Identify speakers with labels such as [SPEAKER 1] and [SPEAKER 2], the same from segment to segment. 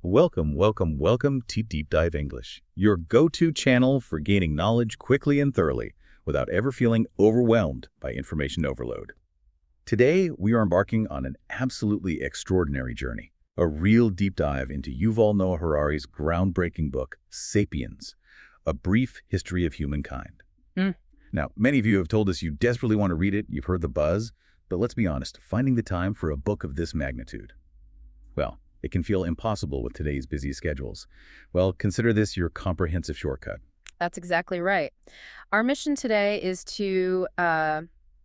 [SPEAKER 1] Welcome to Deep Dive English, your go-to channel for gaining knowledge quickly and thoroughly without ever feeling overwhelmed by information overload. Today, we are embarking on an absolutely extraordinary journey, a real deep dive into Yuval Noah Harari's groundbreaking book, Sapiens, A Brief History of Humankind. Now, many of you have told us you desperately want to read it, you've heard the buzz, but let's be honest, finding the time for a book of this magnitude, well, it can feel impossible with today's busy schedules. Well, consider this your comprehensive shortcut.
[SPEAKER 2] That's exactly right. Our mission today is to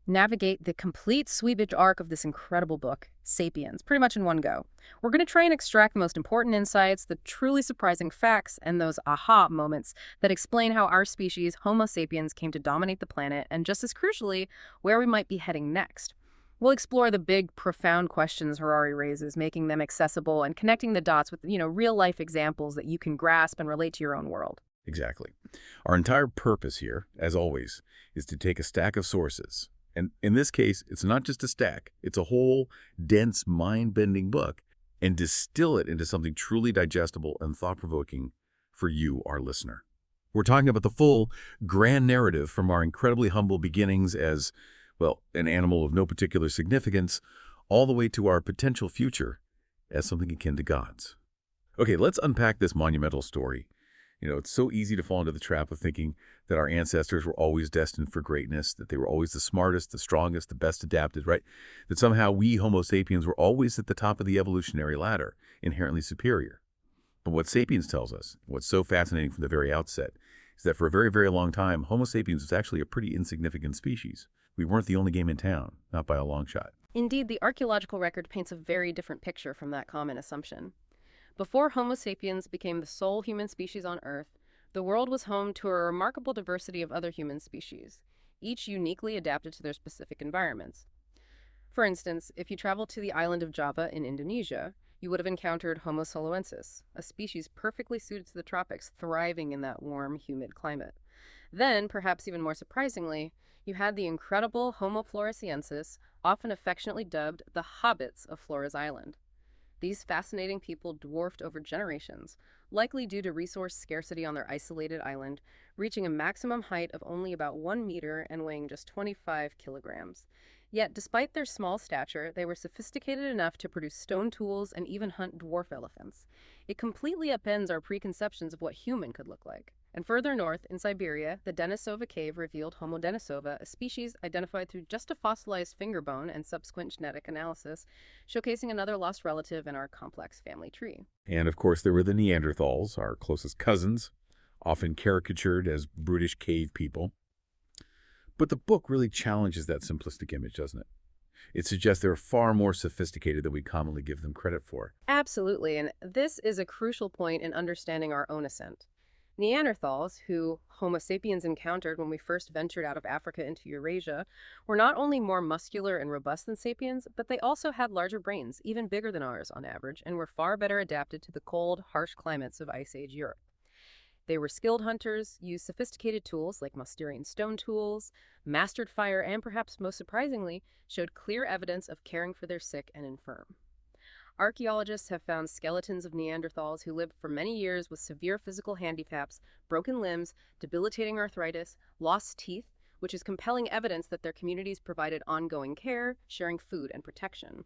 [SPEAKER 2] navigate the complete sweepage arc of this incredible book, Sapiens, pretty much in one go. We're going to try and extract the most important insights, the truly surprising facts, and those aha moments that explain how our species, Homo sapiens, came to dominate the planet, and just as crucially, where we might be heading next. We'll explore the big, profound questions Harari raises, making them accessible and connecting the dots with, real-life examples that you can grasp and relate to your own world.
[SPEAKER 1] Exactly. Our entire purpose here, as always, is to take a stack of sources. And in this case, it's not just a stack. It's a whole, dense, mind-bending book, and distill it into something truly digestible and thought-provoking for you, our listener. We're talking about the full, grand narrative from our incredibly humble beginnings as, well, an animal of no particular significance, all the way to our potential future as something akin to gods. Okay, let's unpack this monumental story. It's so easy to fall into the trap of thinking that our ancestors were always destined for greatness, that they were always the smartest, the strongest, the best adapted, right? That somehow we, Homo sapiens, were always at the top of the evolutionary ladder, inherently superior. But what Sapiens tells us, what's so fascinating from the very outset, is that for a very, very long time, Homo sapiens was actually a pretty insignificant species. We weren't the only game in town, not by a long shot.
[SPEAKER 2] Indeed, the archaeological record paints a very different picture from that common assumption. Before Homo sapiens became the sole human species on Earth, the world was home to a remarkable diversity of other human species, each uniquely adapted to their specific environments. For instance, if you travel to the island of Java in Indonesia, you would have encountered Homo soloensis, a species perfectly suited to the tropics, thriving in that warm, humid climate. Then, perhaps even more surprisingly, you had the incredible Homo floresiensis, often affectionately dubbed the hobbits of Flores Island. These fascinating people dwarfed over generations, likely due to resource scarcity on their isolated island, reaching a maximum height of only about 1 meter and weighing just 25 kilograms. Yet, despite their small stature, they were sophisticated enough to produce stone tools and even hunt dwarf elephants. It completely upends our preconceptions of what human could look like. And further north, in Siberia, the Denisova cave revealed Homo denisova, a species identified through just a fossilized finger bone and subsequent genetic analysis, showcasing another lost relative in our complex family tree.
[SPEAKER 1] And of course, there were the Neanderthals, our closest cousins, often caricatured as brutish cave people. But the book really challenges that simplistic image, doesn't it? It suggests they're far more sophisticated than we commonly give them credit for.
[SPEAKER 2] Absolutely, and this is a crucial point in understanding our own ascent. Neanderthals, who Homo sapiens encountered when we first ventured out of Africa into Eurasia, were not only more muscular and robust than sapiens, but they also had larger brains, even bigger than ours on average, and were far better adapted to the cold, harsh climates of Ice Age Europe. They were skilled hunters, used sophisticated tools like Mousterian stone tools, mastered fire, and perhaps most surprisingly, showed clear evidence of caring for their sick and infirm. Archaeologists have found skeletons of Neanderthals who lived for many years with severe physical handicaps, broken limbs, debilitating arthritis, lost teeth, which is compelling evidence that their communities provided ongoing care, sharing food and protection.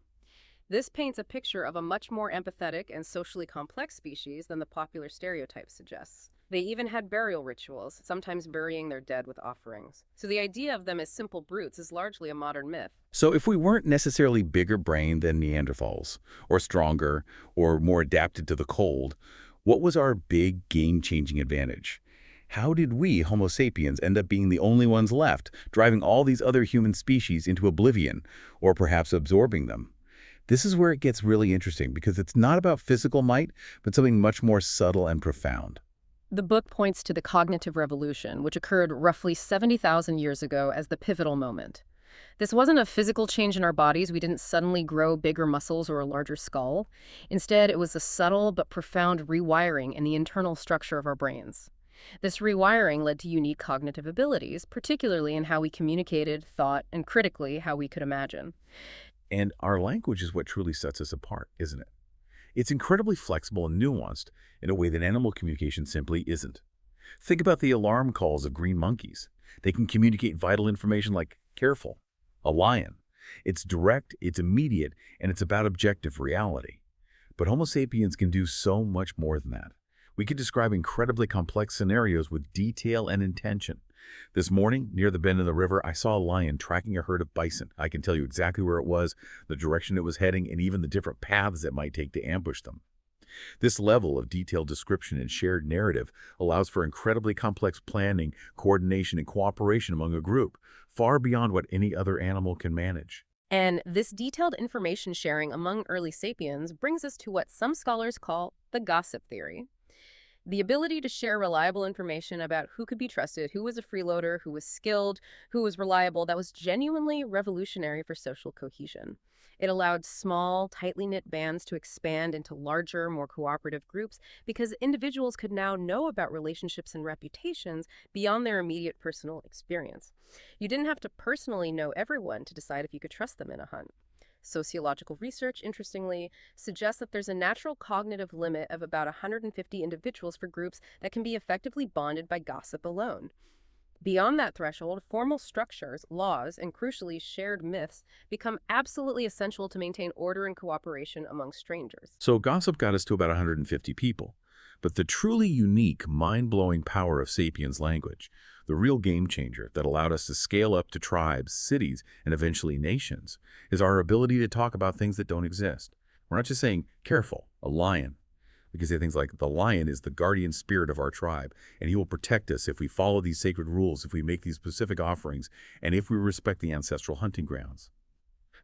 [SPEAKER 2] This paints a picture of a much more empathetic and socially complex species than the popular stereotype suggests. They even had burial rituals, sometimes burying their dead with offerings. So the idea of them as simple brutes is largely a modern myth.
[SPEAKER 1] So if we weren't necessarily bigger brained than Neanderthals, or stronger, or more adapted to the cold, what was our big game-changing advantage? How did we, Homo sapiens, end up being the only ones left, driving all these other human species into oblivion, or perhaps absorbing them? This is where it gets really interesting, because it's not about physical might, but something much more subtle and profound.
[SPEAKER 2] The book points to the cognitive revolution, which occurred roughly 70,000 years ago, as the pivotal moment. This wasn't a physical change in our bodies. We didn't suddenly grow bigger muscles or a larger skull. Instead, it was a subtle but profound rewiring in the internal structure of our brains. This rewiring led to unique cognitive abilities, particularly in how we communicated, thought, and critically, how we could imagine.
[SPEAKER 1] And our language is what truly sets us apart, isn't it? It's incredibly flexible and nuanced in a way that animal communication simply isn't. Think about the alarm calls of green monkeys. They can communicate vital information like careful, a lion. It's direct, it's immediate, and it's about objective reality. But Homo sapiens can do so much more than that. We can describe incredibly complex scenarios with detail and intention. This morning, near the bend in the river, I saw a lion tracking a herd of bison. I can tell you exactly where it was, the direction it was heading, and even the different paths it might take to ambush them. This level of detailed description and shared narrative allows for incredibly complex planning, coordination, and cooperation among a group, far beyond what any other animal can manage.
[SPEAKER 2] And this detailed information sharing among early sapiens brings us to what some scholars call the gossip theory. The ability to share reliable information about who could be trusted, who was a freeloader, who was skilled, who was reliable, that was genuinely revolutionary for social cohesion. It allowed small, tightly knit bands to expand into larger, more cooperative groups because individuals could now know about relationships and reputations beyond their immediate personal experience. You didn't have to personally know everyone to decide if you could trust them in a hunt. Sociological research, interestingly, suggests that there's a natural cognitive limit of about 150 individuals for groups that can be effectively bonded by gossip alone. Beyond that threshold, formal structures, laws, and crucially, shared myths become absolutely essential to maintain order and cooperation among strangers.
[SPEAKER 1] So gossip got us to about 150 people. But the truly unique, mind-blowing power of sapiens language, the real game changer that allowed us to scale up to tribes, cities, and eventually nations, is our ability to talk about things that don't exist. We're not just saying, careful, a lion. We can say things like, the lion is the guardian spirit of our tribe, and he will protect us if we follow these sacred rules, if we make these specific offerings, and if we respect the ancestral hunting grounds.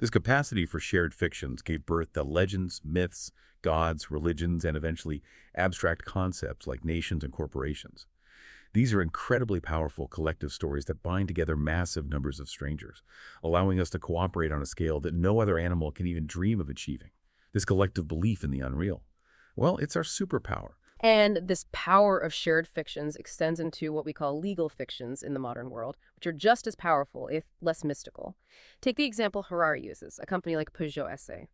[SPEAKER 1] This capacity for shared fictions gave birth to legends, myths, gods, religions, and eventually abstract concepts like nations and corporations. These are incredibly powerful collective stories that bind together massive numbers of strangers, allowing us to cooperate on a scale that no other animal can even dream of achieving. This collective belief in the unreal. Well, it's our superpower.
[SPEAKER 2] And this power of shared fictions extends into what we call legal fictions in the modern world, which are just as powerful, if less mystical. Take the example Harari uses, a company like Peugeot SA.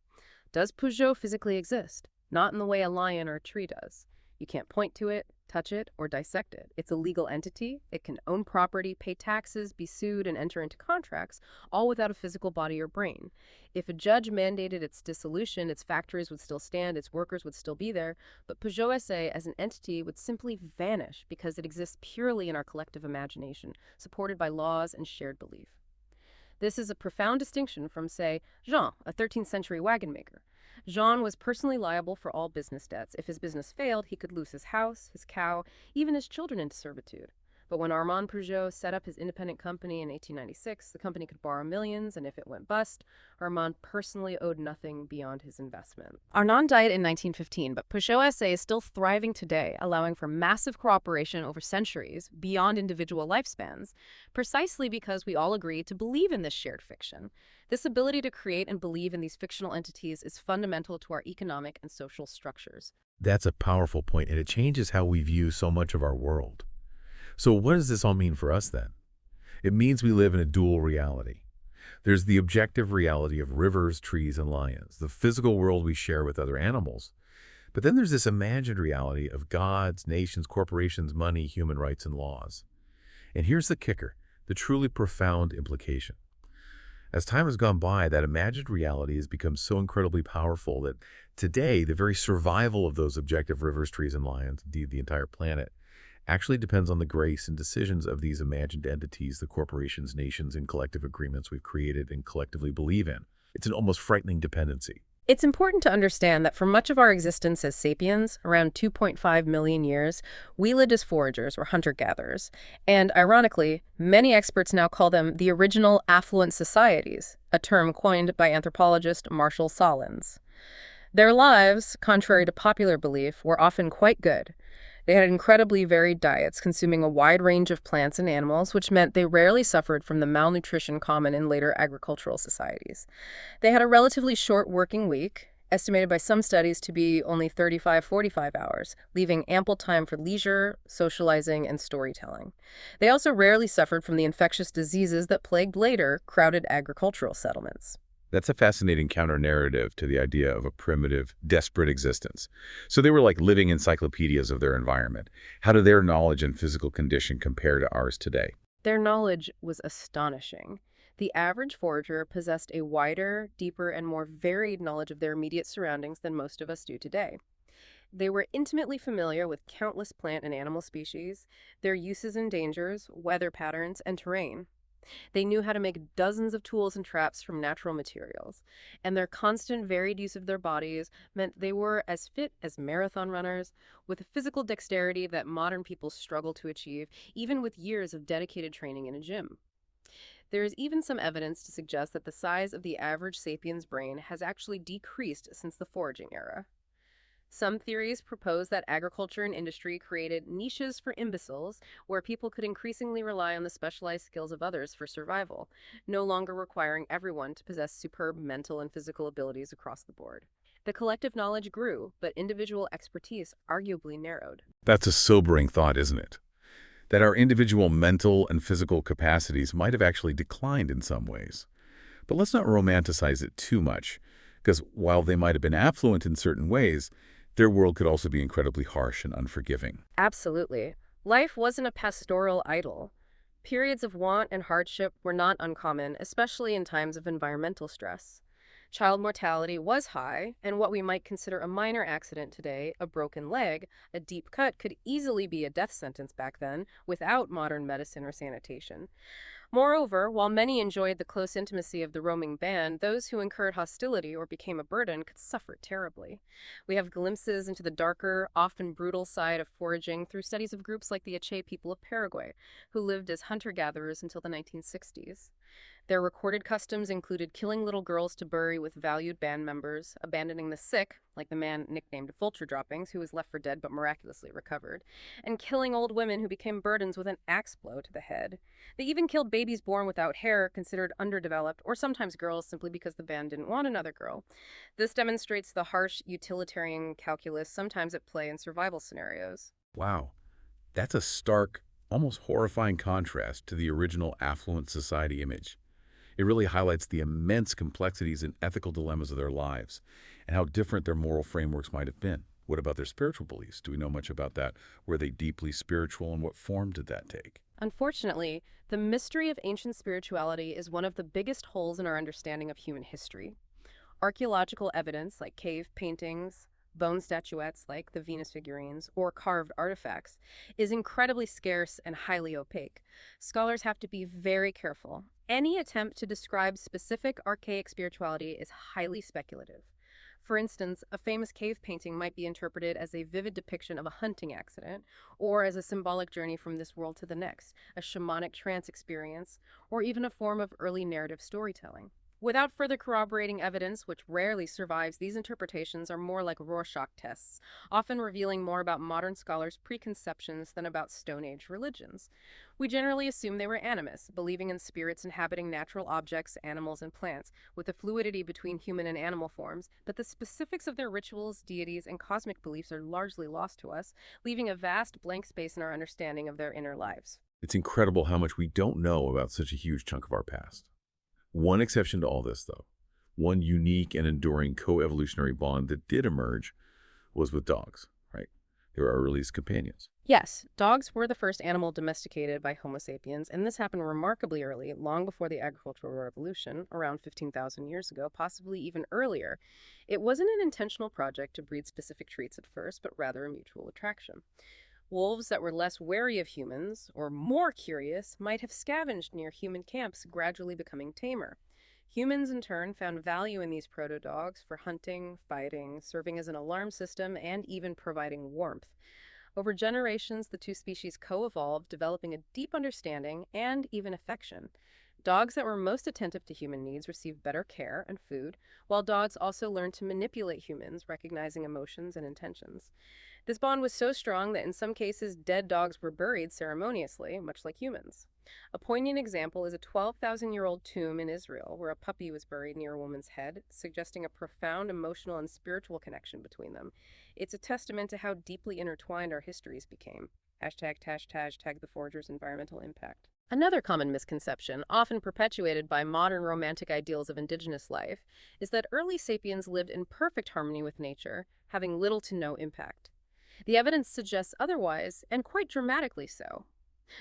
[SPEAKER 2] Does Peugeot physically exist? Not in the way a lion or a tree does. You can't point to it, touch it, or dissect it. It's a legal entity. It can own property, pay taxes, be sued, and enter into contracts, all without a physical body or brain. If a judge mandated its dissolution, its factories would still stand, its workers would still be there, but Peugeot SA as an entity would simply vanish because it exists purely in our collective imagination, supported by laws and shared belief. This is a profound distinction from, say, Jean, a 13th century wagon maker. Jean was personally liable for all business debts. If his business failed, he could lose his house, his cow, even his children into servitude. But when Armand Peugeot set up his independent company in 1896, the company could borrow millions, and if it went bust, Armand personally owed nothing beyond his investment. Armand died in 1915, but Peugeot SA is still thriving today, allowing for massive cooperation over centuries, beyond individual lifespans, precisely because we all agree to believe in this shared fiction. This ability to create and believe in these fictional entities is fundamental to our economic and social structures.
[SPEAKER 1] That's a powerful point, and it changes how we view so much of our world. So what does this all mean for us then? It means we live in a dual reality. There's the objective reality of rivers, trees, and lions, the physical world we share with other animals. But then there's this imagined reality of gods, nations, corporations, money, human rights, and laws. And here's the kicker, the truly profound implication. As time has gone by, that imagined reality has become so incredibly powerful that today, the very survival of those objective rivers, trees, and lions, indeed the entire planet, actually depends on the grace and decisions of these imagined entities, the corporations, nations, and collective agreements we've created and collectively believe in. It's an almost frightening dependency.
[SPEAKER 2] It's important to understand that for much of our existence as sapiens, around 2.5 million years, we lived as foragers or hunter-gatherers. And ironically, many experts now call them the original affluent societies, a term coined by anthropologist Marshall Solins. Their lives, contrary to popular belief, were often quite good. They had incredibly varied diets, consuming a wide range of plants and animals, which meant they rarely suffered from the malnutrition common in later agricultural societies. They had a relatively short working week, estimated by some studies to be only 35-45 hours, leaving ample time for leisure, socializing, and storytelling. They also rarely suffered from the infectious diseases that plagued later crowded agricultural settlements.
[SPEAKER 1] That's a fascinating counter-narrative to the idea of a primitive, desperate existence. So they were like living encyclopedias of their environment. How do their knowledge and physical condition compare to ours today?
[SPEAKER 2] Their knowledge was astonishing. The average forager possessed a wider, deeper, and more varied knowledge of their immediate surroundings than most of us do today. They were intimately familiar with countless plant and animal species, their uses and dangers, weather patterns, and terrain. They knew how to make dozens of tools and traps from natural materials, and their constant varied use of their bodies meant they were as fit as marathon runners, with a physical dexterity that modern people struggle to achieve, even with years of dedicated training in a gym. There is even some evidence to suggest that the size of the average sapiens brain has actually decreased since the foraging era. Some theories propose that agriculture and industry created niches for imbeciles where people could increasingly rely on the specialized skills of others for survival, no longer requiring everyone to possess superb mental and physical abilities across the board. The collective knowledge grew, but individual expertise arguably narrowed.
[SPEAKER 1] That's a sobering thought, isn't it? That our individual mental and physical capacities might have actually declined in some ways. But let's not romanticize it too much, because while they might have been affluent in certain ways, their world could also be incredibly harsh and unforgiving.
[SPEAKER 2] Absolutely. Life wasn't a pastoral idyll. Periods of want and hardship were not uncommon, especially in times of environmental stress. Child mortality was high, and what we might consider a minor accident today, a broken leg, a deep cut, could easily be a death sentence back then without modern medicine or sanitation. Moreover, while many enjoyed the close intimacy of the roaming band, those who incurred hostility or became a burden could suffer terribly. We have glimpses into the darker, often brutal side of foraging through studies of groups like the Ache people of Paraguay, who lived as hunter-gatherers until the 1960s. Their recorded customs included killing little girls to bury with valued band members, abandoning the sick, like the man nicknamed Vulture Droppings, who was left for dead but miraculously recovered, and killing old women who became burdens with an axe blow to the head. They even killed babies born without hair, considered underdeveloped, or sometimes girls simply because the band didn't want another girl. This demonstrates the harsh utilitarian calculus sometimes at play in survival scenarios.
[SPEAKER 1] Wow, that's a stark, almost horrifying contrast to the original affluent society image. It really highlights the immense complexities and ethical dilemmas of their lives and how different their moral frameworks might have been. What about their spiritual beliefs? Do we know much about that? Were they deeply spiritual, and what form did that take?
[SPEAKER 2] Unfortunately, the mystery of ancient spirituality is one of the biggest holes in our understanding of human history. Archaeological evidence, like cave paintings, bone statuettes, like the Venus figurines, or carved artifacts, is incredibly scarce and highly opaque. Scholars have to be very careful. Any attempt to describe specific archaic spirituality is highly speculative. For instance, a famous cave painting might be interpreted as a vivid depiction of a hunting accident, or as a symbolic journey from this world to the next, a shamanic trance experience, or even a form of early narrative storytelling. Without further corroborating evidence, which rarely survives, these interpretations are more like Rorschach tests, often revealing more about modern scholars' preconceptions than about Stone Age religions. We generally assume they were animists, believing in spirits inhabiting natural objects, animals, and plants, with a fluidity between human and animal forms, but the specifics of their rituals, deities, and cosmic beliefs are largely lost to us, leaving a vast blank space in our understanding of their inner lives.
[SPEAKER 1] It's incredible how much we don't know about such a huge chunk of our past. One exception to all this, though, one unique and enduring co-evolutionary bond that did emerge was with dogs, right? They were our earliest companions.
[SPEAKER 2] Yes, dogs were the first animal domesticated by Homo sapiens, and this happened remarkably early, long before the agricultural revolution, around 15,000 years ago, possibly even earlier. It wasn't an intentional project to breed specific traits at first, but rather a mutual attraction. Wolves that were less wary of humans, or more curious, might have scavenged near human camps, gradually becoming tamer. Humans, in turn, found value in these proto-dogs for hunting, fighting, serving as an alarm system, and even providing warmth. Over generations, the two species co-evolved, developing a deep understanding and even affection. Dogs that were most attentive to human needs received better care and food, while dogs also learned to manipulate humans, recognizing emotions and intentions. This bond was so strong that in some cases, dead dogs were buried ceremoniously, much like humans. A poignant example is a 12,000-year-old tomb in Israel where a puppy was buried near a woman's head, suggesting a profound emotional and spiritual connection between them. It's a testament to how deeply intertwined our histories became. Hashtag the forager's environmental impact. Another common misconception, often perpetuated by modern romantic ideals of indigenous life, is that early sapiens lived in perfect harmony with nature, having little to no impact. The evidence suggests otherwise, and quite dramatically so.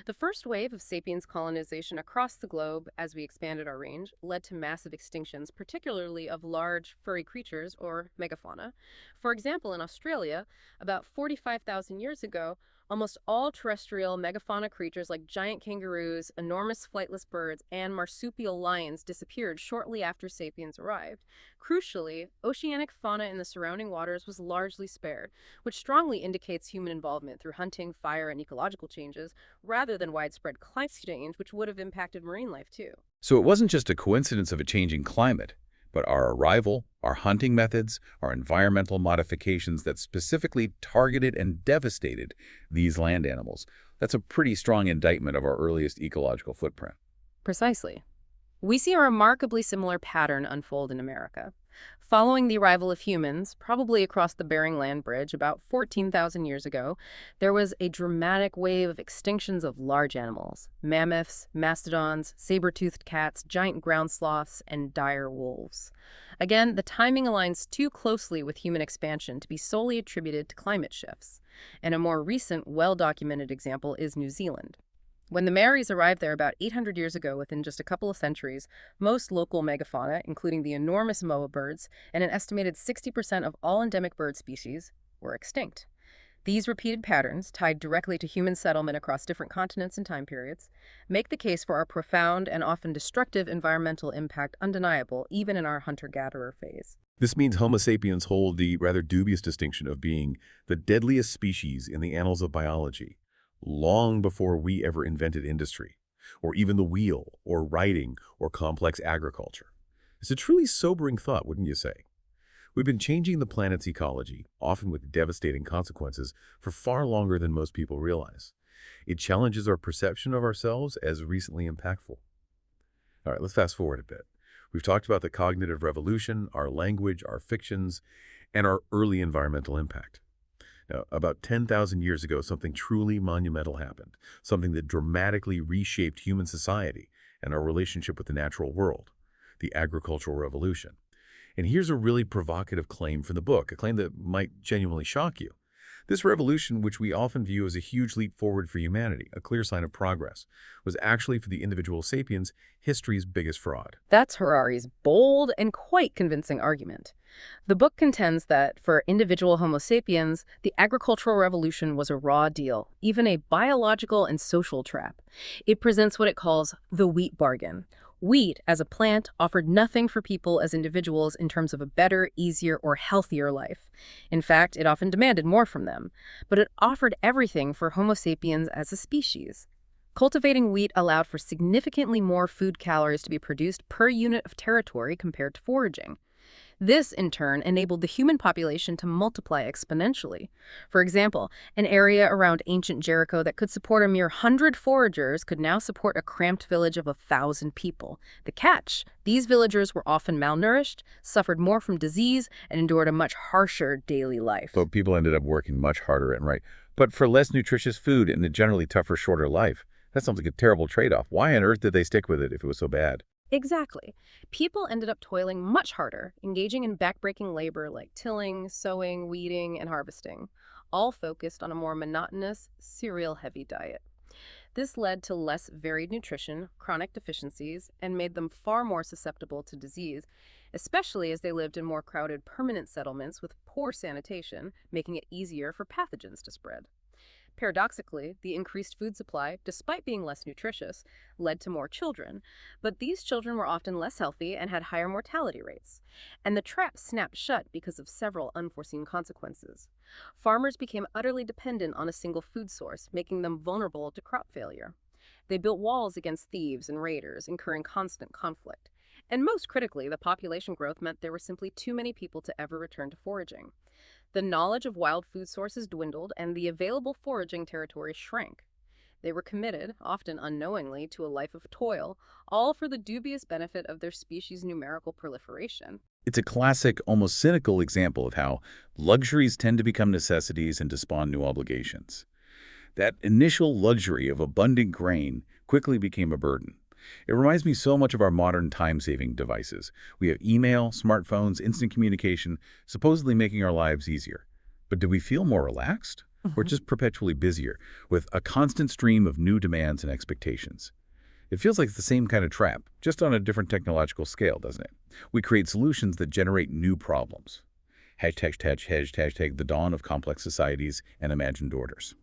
[SPEAKER 2] The first wave of sapiens colonization across the globe, as we expanded our range, led to massive extinctions, particularly of large, furry creatures, or megafauna. For example, in Australia, about 45,000 years ago, almost all terrestrial megafauna creatures like giant kangaroos, enormous flightless birds, and marsupial lions disappeared shortly after sapiens arrived. Crucially, oceanic fauna in the surrounding waters was largely spared, which strongly indicates human involvement through hunting, fire, and ecological changes, rather than widespread climate change, which would have impacted marine life too.
[SPEAKER 1] So it wasn't just a coincidence of a changing climate, but our arrival, our hunting methods, our environmental modifications that specifically targeted and devastated these land animals. That's a pretty strong indictment of our earliest ecological footprint.
[SPEAKER 2] Precisely. We see a remarkably similar pattern unfold in America. Following the arrival of humans, probably across the Bering Land Bridge about 14,000 years ago, there was a dramatic wave of extinctions of large animals: mammoths, mastodons, saber-toothed cats, giant ground sloths, and dire wolves. Again, the timing aligns too closely with human expansion to be solely attributed to climate shifts. And a more recent, well-documented example is New Zealand. When the Maoris arrived there about 800 years ago, within just a couple of centuries, most local megafauna, including the enormous moa birds and an estimated 60% of all endemic bird species, were extinct. These repeated patterns, tied directly to human settlement across different continents and time periods, make the case for our profound and often destructive environmental impact undeniable, even in our hunter-gatherer phase.
[SPEAKER 1] This means Homo sapiens hold the rather dubious distinction of being the deadliest species in the annals of biology, long before we ever invented industry, or even the wheel, or writing, or complex agriculture. It's a truly sobering thought, wouldn't you say? We've been changing the planet's ecology, often with devastating consequences, for far longer than most people realize. It challenges our perception of ourselves as recently impactful. All right, let's fast forward a bit. We've talked about the cognitive revolution, our language, our fictions, and our early environmental impact. Now, about 10,000 years ago, something truly monumental happened, something that dramatically reshaped human society and our relationship with the natural world: the agricultural revolution. And here's a really provocative claim from the book, a claim that might genuinely shock you. This revolution, which we often view as a huge leap forward for humanity, a clear sign of progress, was actually, for the individual sapiens, history's biggest fraud.
[SPEAKER 2] That's Harari's bold and quite convincing argument. The book contends that, for individual Homo sapiens, the agricultural revolution was a raw deal, even a biological and social trap. It presents what it calls the wheat bargain. Wheat, as a plant, offered nothing for people as individuals in terms of a better, easier, or healthier life. In fact, it often demanded more from them. But it offered everything for Homo sapiens as a species. Cultivating wheat allowed for significantly more food calories to be produced per unit of territory compared to foraging. This, in turn, enabled the human population to multiply exponentially. For example, an area around ancient Jericho that could support a mere 100 foragers could now support a cramped village of 1,000 people. The catch: these villagers were often malnourished, suffered more from disease, and endured a much harsher daily life.
[SPEAKER 1] So people ended up working much harder and but for less nutritious food and a generally tougher, shorter life. That sounds like a terrible trade-off. Why on earth did they stick with it if it was so bad?
[SPEAKER 2] Exactly. People ended up toiling much harder, engaging in backbreaking labor like tilling, sowing, weeding, and harvesting, all focused on a more monotonous, cereal-heavy diet. This led to less varied nutrition, chronic deficiencies, and made them far more susceptible to disease, especially as they lived in more crowded permanent settlements with poor sanitation, making it easier for pathogens to spread. Paradoxically, the increased food supply, despite being less nutritious, led to more children, but these children were often less healthy and had higher mortality rates. And the trap snapped shut because of several unforeseen consequences. Farmers became utterly dependent on a single food source, making them vulnerable to crop failure. They built walls against thieves and raiders, incurring constant conflict. And most critically, the population growth meant there were simply too many people to ever return to foraging. The knowledge of wild food sources dwindled, and the available foraging territory shrank. They were committed, often unknowingly, to a life of toil, all for the dubious benefit of their species' numerical proliferation.
[SPEAKER 1] It's a classic, almost cynical example of how luxuries tend to become necessities and to spawn new obligations. That initial luxury of abundant grain quickly became a burden. It reminds me so much of our modern time-saving devices. We have email, smartphones, instant communication, supposedly making our lives easier. But do we feel more relaxed? Or just perpetually busier, with a constant stream of new demands and expectations? It feels like it's the same kind of trap, just on a different technological scale, doesn't it? We create solutions that generate new problems. Hashtag the dawn of complex societies and imagined orders.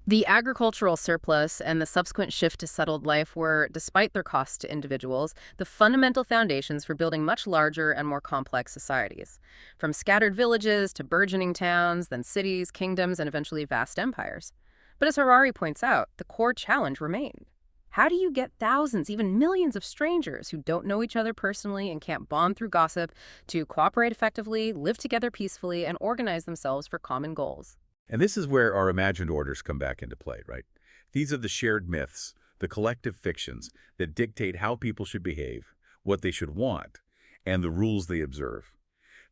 [SPEAKER 2] The agricultural surplus and the subsequent shift to settled life were, despite their costs to individuals, the fundamental foundations for building much larger and more complex societies. From scattered villages to burgeoning towns, then cities, kingdoms, and eventually vast empires. But as Harari points out, the core challenge remained. How do you get thousands, even millions of strangers who don't know each other personally and can't bond through gossip to cooperate effectively, live together peacefully, and organize themselves for common goals?
[SPEAKER 1] And this is where our imagined orders come back into play, right? These are the shared myths, the collective fictions that dictate how people should behave, what they should want, and the rules they observe.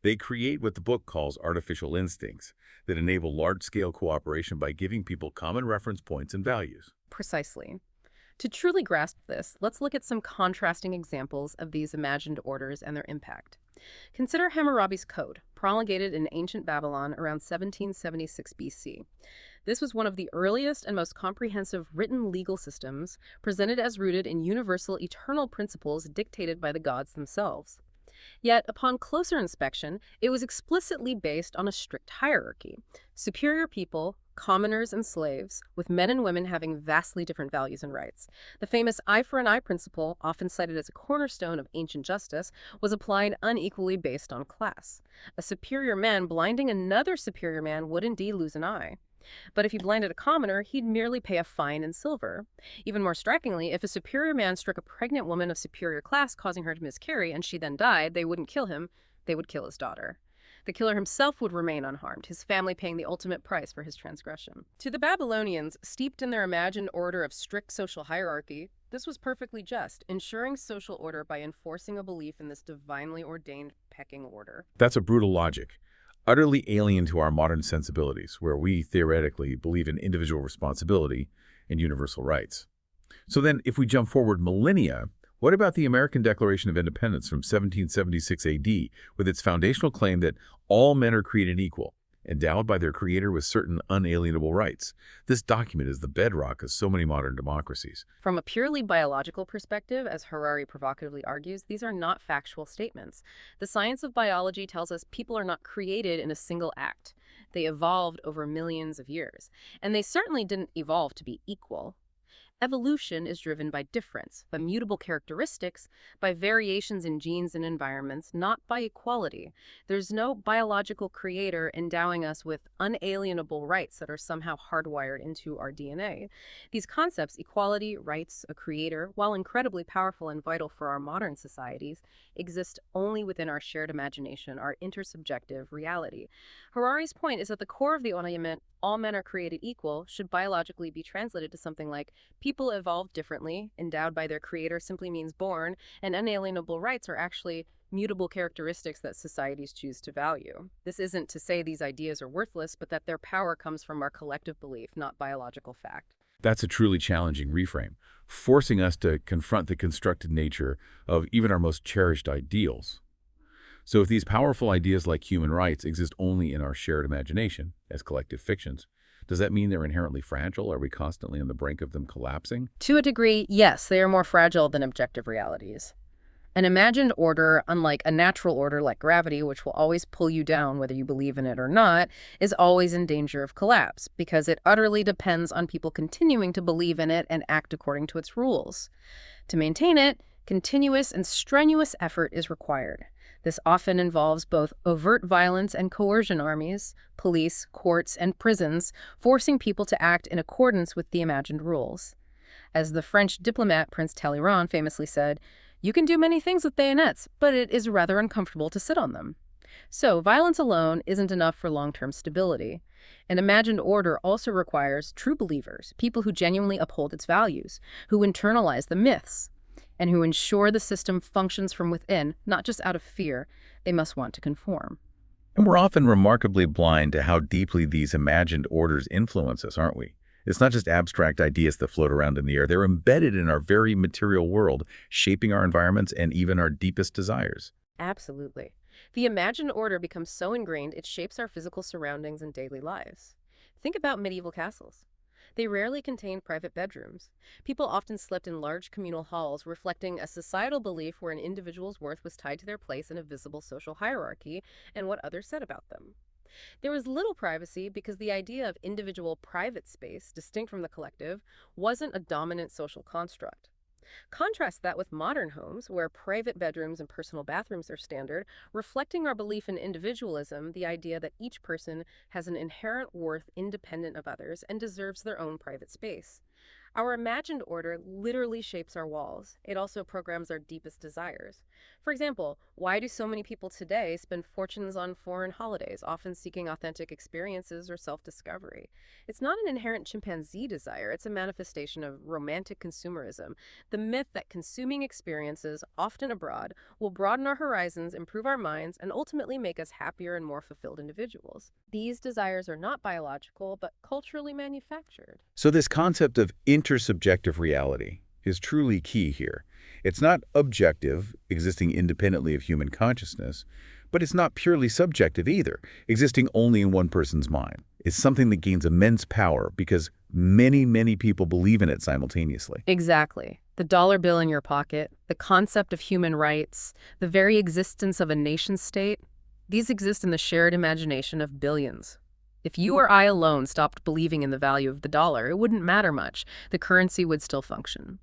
[SPEAKER 1] They create what the book calls artificial instincts that enable large-scale cooperation by giving people common reference points and values.
[SPEAKER 2] Precisely. To truly grasp this, let's look at some contrasting examples of these imagined orders and their impact. Consider Hammurabi's Code, promulgated in ancient Babylon around 1776 BC. This was one of the earliest and most comprehensive written legal systems, presented as rooted in universal eternal principles dictated by the gods themselves. Yet, upon closer inspection, it was explicitly based on a strict hierarchy. Superior people, commoners, and slaves, with men and women having vastly different values and rights. The famous eye for an eye principle, often cited as a cornerstone of ancient justice, was applied unequally based on class. A superior man blinding another superior man would indeed lose an eye. But if he blinded a commoner, he'd merely pay a fine in silver. Even more strikingly, if a superior man struck a pregnant woman of superior class, causing her to miscarry, and she then died, they wouldn't kill him, they would kill his daughter. The killer himself would remain unharmed, his family paying the ultimate price for his transgression. To the Babylonians, steeped in their imagined order of strict social hierarchy, this was perfectly just, ensuring social order by enforcing a belief in this divinely ordained pecking order.
[SPEAKER 1] That's a brutal logic, utterly alien to our modern sensibilities, where we theoretically believe in individual responsibility and universal rights. So then, if we jump forward millennia, what about the American Declaration of Independence from 1776 AD, with its foundational claim that all men are created equal, endowed by their creator with certain unalienable rights? This document is the bedrock of so many modern democracies.
[SPEAKER 2] From a purely biological perspective, as Harari provocatively argues, these are not factual statements. The science of biology tells us people are not created in a single act. They evolved over millions of years. And they certainly didn't evolve to be equal. Evolution is driven by difference, by mutable characteristics, by variations in genes and environments, not by equality. There's no biological creator endowing us with unalienable rights that are somehow hardwired into our DNA. These concepts, equality, rights, a creator, while incredibly powerful and vital for our modern societies, exist only within our shared imagination, our intersubjective reality. Harari's point is that the core of the argument, all men are created equal, should biologically be translated to something like people evolve differently, endowed by their creator simply means born, and unalienable rights are actually mutable characteristics that societies choose to value. This isn't to say these ideas are worthless, but that their power comes from our collective belief, not biological fact.
[SPEAKER 1] That's a truly challenging reframe, forcing us to confront the constructed nature of even our most cherished ideals. So if these powerful ideas like human rights exist only in our shared imagination, as collective fictions, does that mean they're inherently fragile? Are we constantly on the brink of them collapsing?
[SPEAKER 2] To a degree, yes, they are more fragile than objective realities. An imagined order, unlike a natural order like gravity, which will always pull you down whether you believe in it or not, is always in danger of collapse because it utterly depends on people continuing to believe in it and act according to its rules. To maintain it, continuous and strenuous effort is required. This often involves both overt violence and coercion armies, police, courts, and prisons, forcing people to act in accordance with the imagined rules. As the French diplomat Prince Talleyrand famously said, "You can do many things with bayonets, but it is rather uncomfortable to sit on them." So violence alone isn't enough for long-term stability. An imagined order also requires true believers, people who genuinely uphold its values, who internalize the myths, and who ensure the system functions from within, not just out of fear. They must want to conform.
[SPEAKER 1] And we're often remarkably blind to how deeply these imagined orders influence us, aren't we? It's not just abstract ideas that float around in the air. They're embedded in our very material world, shaping our environments and even our deepest desires.
[SPEAKER 2] Absolutely. The imagined order becomes so ingrained it shapes our physical surroundings and daily lives. Think about medieval castles. They rarely contained private bedrooms. People often slept in large communal halls, reflecting a societal belief where an individual's worth was tied to their place in a visible social hierarchy and what others said about them. There was little privacy because the idea of individual private space, distinct from the collective, wasn't a dominant social construct. Contrast that with modern homes, where private bedrooms and personal bathrooms are standard, reflecting our belief in individualism, the idea that each person has an inherent worth independent of others and deserves their own private space. Our imagined order literally shapes our walls. It also programs our deepest desires. For example, why do so many people today spend fortunes on foreign holidays, often seeking authentic experiences or self-discovery? It's not an inherent chimpanzee desire, it's a manifestation of romantic consumerism, the myth that consuming experiences, often abroad, will broaden our horizons, improve our minds, and ultimately make us happier and more fulfilled individuals. These desires are not biological, but culturally manufactured.
[SPEAKER 1] So this concept of intersubjective reality is truly key here. It's not objective, existing independently of human consciousness, but it's not purely subjective either, existing only in one person's mind. It's something that gains immense power because many, many people believe in it simultaneously.
[SPEAKER 2] Exactly. The dollar bill in your pocket, the concept of human rights, the very existence of a nation state, these exist in the shared imagination of billions. If you or I alone stopped believing in the value of the dollar, it wouldn't matter much. The currency would still function.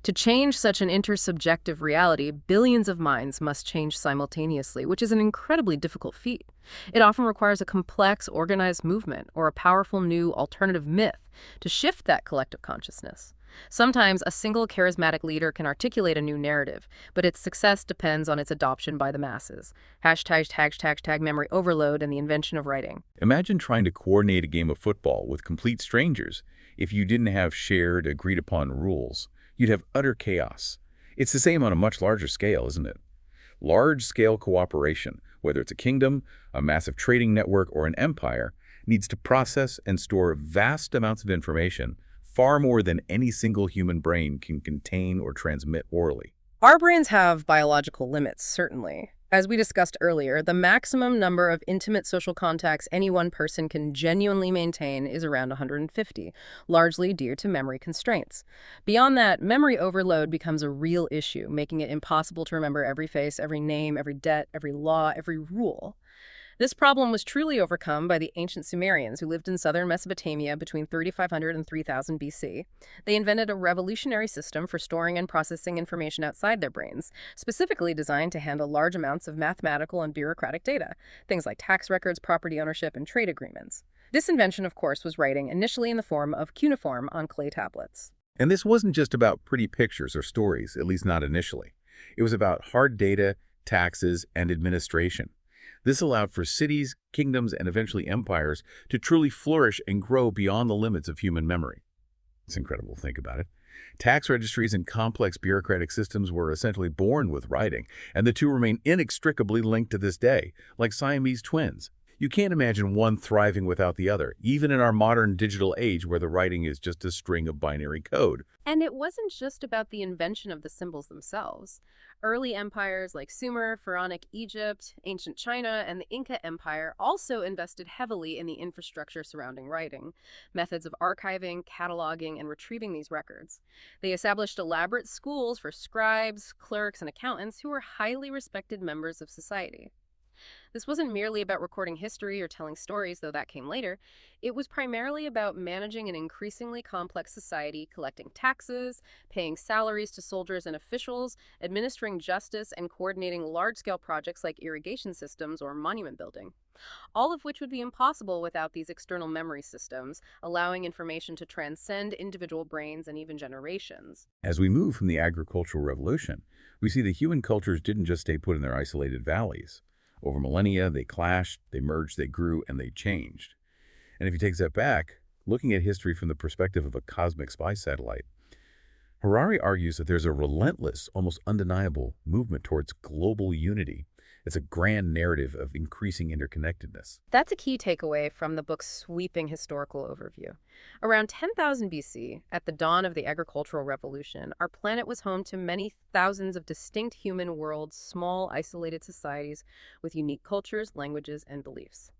[SPEAKER 2] To change such an intersubjective reality, billions of minds must change simultaneously, which is an incredibly difficult feat. It often requires a complex, organized movement or a powerful new alternative myth to shift that collective consciousness. Sometimes a single charismatic leader can articulate a new narrative, but its success depends on its adoption by the masses. Hashtag memory overload and the invention of writing.
[SPEAKER 1] Imagine trying to coordinate a game of football with complete strangers. If you didn't have shared, agreed-upon rules, you'd have utter chaos. It's the same on a much larger scale, isn't it? Large-scale cooperation, whether it's a kingdom, a massive trading network, or an empire, needs to process and store vast amounts of information, far more than any single human brain can contain or transmit orally.
[SPEAKER 2] Our brains have biological limits, certainly. As we discussed earlier, the maximum number of intimate social contacts any one person can genuinely maintain is around 150, largely due to memory constraints. Beyond that, memory overload becomes a real issue, making it impossible to remember every face, every name, every debt, every law, every rule. This problem was truly overcome by the ancient Sumerians who lived in southern Mesopotamia between 3500 and 3000 BC. They invented a revolutionary system for storing and processing information outside their brains, specifically designed to handle large amounts of mathematical and bureaucratic data, things like tax records, property ownership, and trade agreements. This invention, of course, was writing, initially in the form of cuneiform on clay tablets.
[SPEAKER 1] And this wasn't just about pretty pictures or stories, at least not initially. It was about hard data, taxes, and administration. This allowed for cities, kingdoms, and eventually empires to truly flourish and grow beyond the limits of human memory. It's incredible to think about it. Tax registries and complex bureaucratic systems were essentially born with writing, and the two remain inextricably linked to this day, like Siamese twins. You can't imagine one thriving without the other, even in our modern digital age where the writing is just a string of binary code.
[SPEAKER 2] And it wasn't just about the invention of the symbols themselves. Early empires like Sumer, Pharaonic Egypt, ancient China, and the Inca Empire also invested heavily in the infrastructure surrounding writing, methods of archiving, cataloging, and retrieving these records. They established elaborate schools for scribes, clerks, and accountants who were highly respected members of society. This wasn't merely about recording history or telling stories, though that came later. It was primarily about managing an increasingly complex society, collecting taxes, paying salaries to soldiers and officials, administering justice, and coordinating large-scale projects like irrigation systems or monument building. All of which would be impossible without these external memory systems, allowing information to transcend individual brains and even generations.
[SPEAKER 1] As we move from the agricultural revolution, we see that human cultures didn't just stay put in their isolated valleys. Over millennia, they clashed, they merged, they grew, and they changed. And if you take a step back, looking at history from the perspective of a cosmic spy satellite, Harari argues that there's a relentless, almost undeniable movement towards global unity, It's a grand narrative of increasing interconnectedness.
[SPEAKER 2] That's a key takeaway from the book's sweeping historical overview. Around 10,000 BC, at the dawn of the agricultural revolution, our planet was home to many thousands of distinct human worlds, small, isolated societies with unique cultures, languages, and beliefs.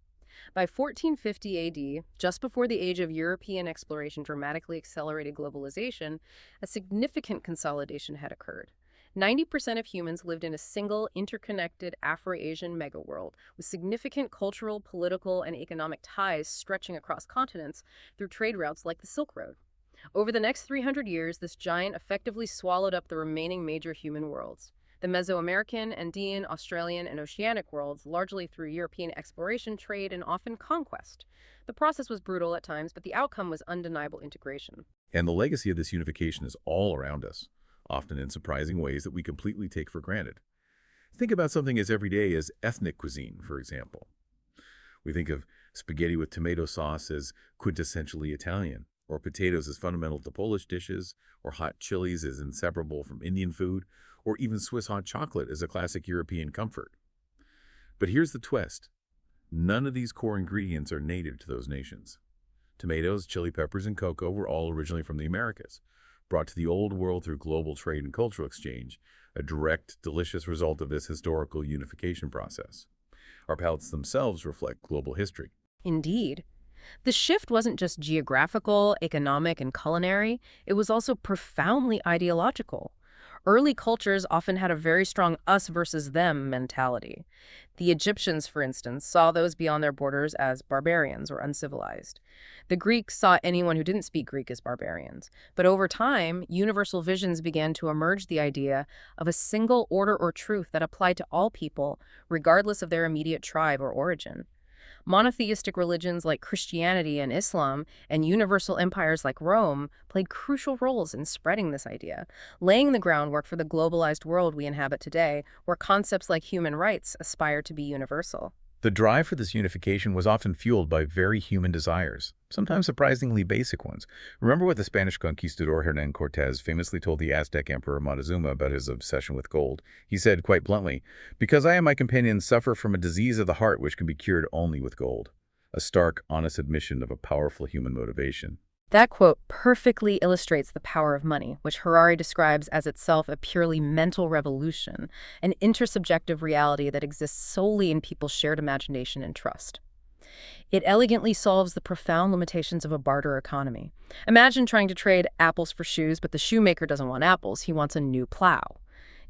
[SPEAKER 2] By 1450 AD, just before the age of European exploration dramatically accelerated globalization, a significant consolidation had occurred. 90% of humans lived in a single, interconnected Afro-Asian megaworld, with significant cultural, political, and economic ties stretching across continents through trade routes like the Silk Road. Over the next 300 years, this giant effectively swallowed up the remaining major human worlds. The Mesoamerican, Andean, Australian, and Oceanic worlds, largely through European exploration, trade, and often conquest. The process was brutal at times, but the outcome was undeniable integration.
[SPEAKER 1] And the legacy of this unification is all around us, often in surprising ways that we completely take for granted. Think about something as everyday as ethnic cuisine, for example. We think of spaghetti with tomato sauce as quintessentially Italian, or potatoes as fundamental to Polish dishes, or hot chilies as inseparable from Indian food, or even Swiss hot chocolate as a classic European comfort. But here's the twist. None of these core ingredients are native to those nations. Tomatoes, chili peppers, and cocoa were all originally from the Americas, brought to the Old World through global trade and cultural exchange, a direct, delicious result of this historical unification process. Our palates themselves reflect global history.
[SPEAKER 2] Indeed. The shift wasn't just geographical, economic, and culinary, it was also profoundly ideological. Early cultures often had a very strong us versus them mentality. The Egyptians, for instance, saw those beyond their borders as barbarians or uncivilized. The Greeks saw anyone who didn't speak Greek as barbarians. But over time, universal visions began to emerge, the idea of a single order or truth that applied to all people, regardless of their immediate tribe or origin. Monotheistic religions like Christianity and Islam and universal empires like Rome played crucial roles in spreading this idea, laying the groundwork for the globalized world we inhabit today, where concepts like human rights aspire to be universal.
[SPEAKER 1] The drive for this unification was often fueled by very human desires, sometimes surprisingly basic ones. Remember what the Spanish conquistador Hernán Cortés famously told the Aztec Emperor Montezuma about his obsession with gold? He said, quite bluntly, "Because I and my companions suffer from a disease of the heart which can be cured only with gold." A stark, honest admission of a powerful human motivation.
[SPEAKER 2] That quote perfectly illustrates the power of money, which Harari describes as itself a purely mental revolution, an intersubjective reality that exists solely in people's shared imagination and trust. It elegantly solves the profound limitations of a barter economy. Imagine trying to trade apples for shoes, but the shoemaker doesn't want apples, he wants a new plow.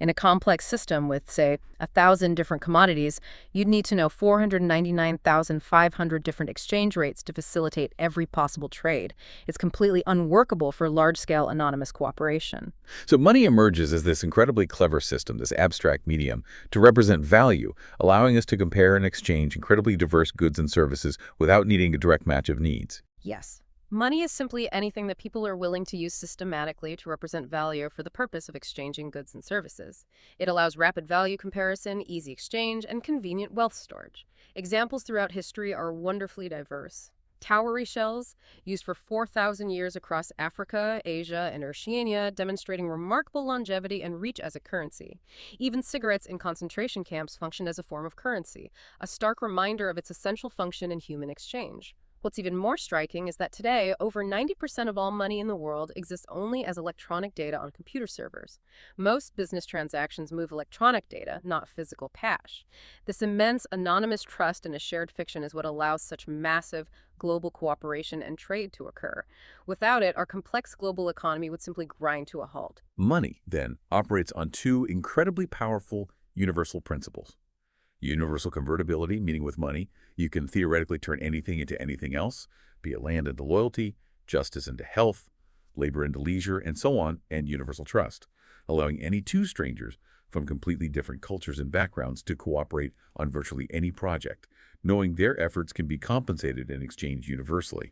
[SPEAKER 2] In a complex system with, say, 1,000 different commodities, you'd need to know 499,500 different exchange rates to facilitate every possible trade. It's completely unworkable for large-scale anonymous cooperation.
[SPEAKER 1] So money emerges as this incredibly clever system, this abstract medium, to represent value, allowing us to compare and exchange incredibly diverse goods and services without needing a direct match of needs.
[SPEAKER 2] Yes. Money is simply anything that people are willing to use systematically to represent value for the purpose of exchanging goods and services. It allows rapid value comparison, easy exchange, and convenient wealth storage. Examples throughout history are wonderfully diverse. Cowrie shells, used for 4,000 years across Africa, Asia, and Oceania, demonstrating remarkable longevity and reach as a currency. Even cigarettes in concentration camps functioned as a form of currency, a stark reminder of its essential function in human exchange. What's even more striking is that today, over 90% of all money in the world exists only as electronic data on computer servers. Most business transactions move electronic data, not physical cash. This immense anonymous trust in a shared fiction is what allows such massive global cooperation and trade to occur. Without it, our complex global economy would simply grind to a halt.
[SPEAKER 1] Money, then, operates on two incredibly powerful universal principles. Universal convertibility, meaning with money, you can theoretically turn anything into anything else, be it land into loyalty, justice into health, labor into leisure, and so on, and universal trust, allowing any two strangers from completely different cultures and backgrounds to cooperate on virtually any project, knowing their efforts can be compensated and exchanged universally.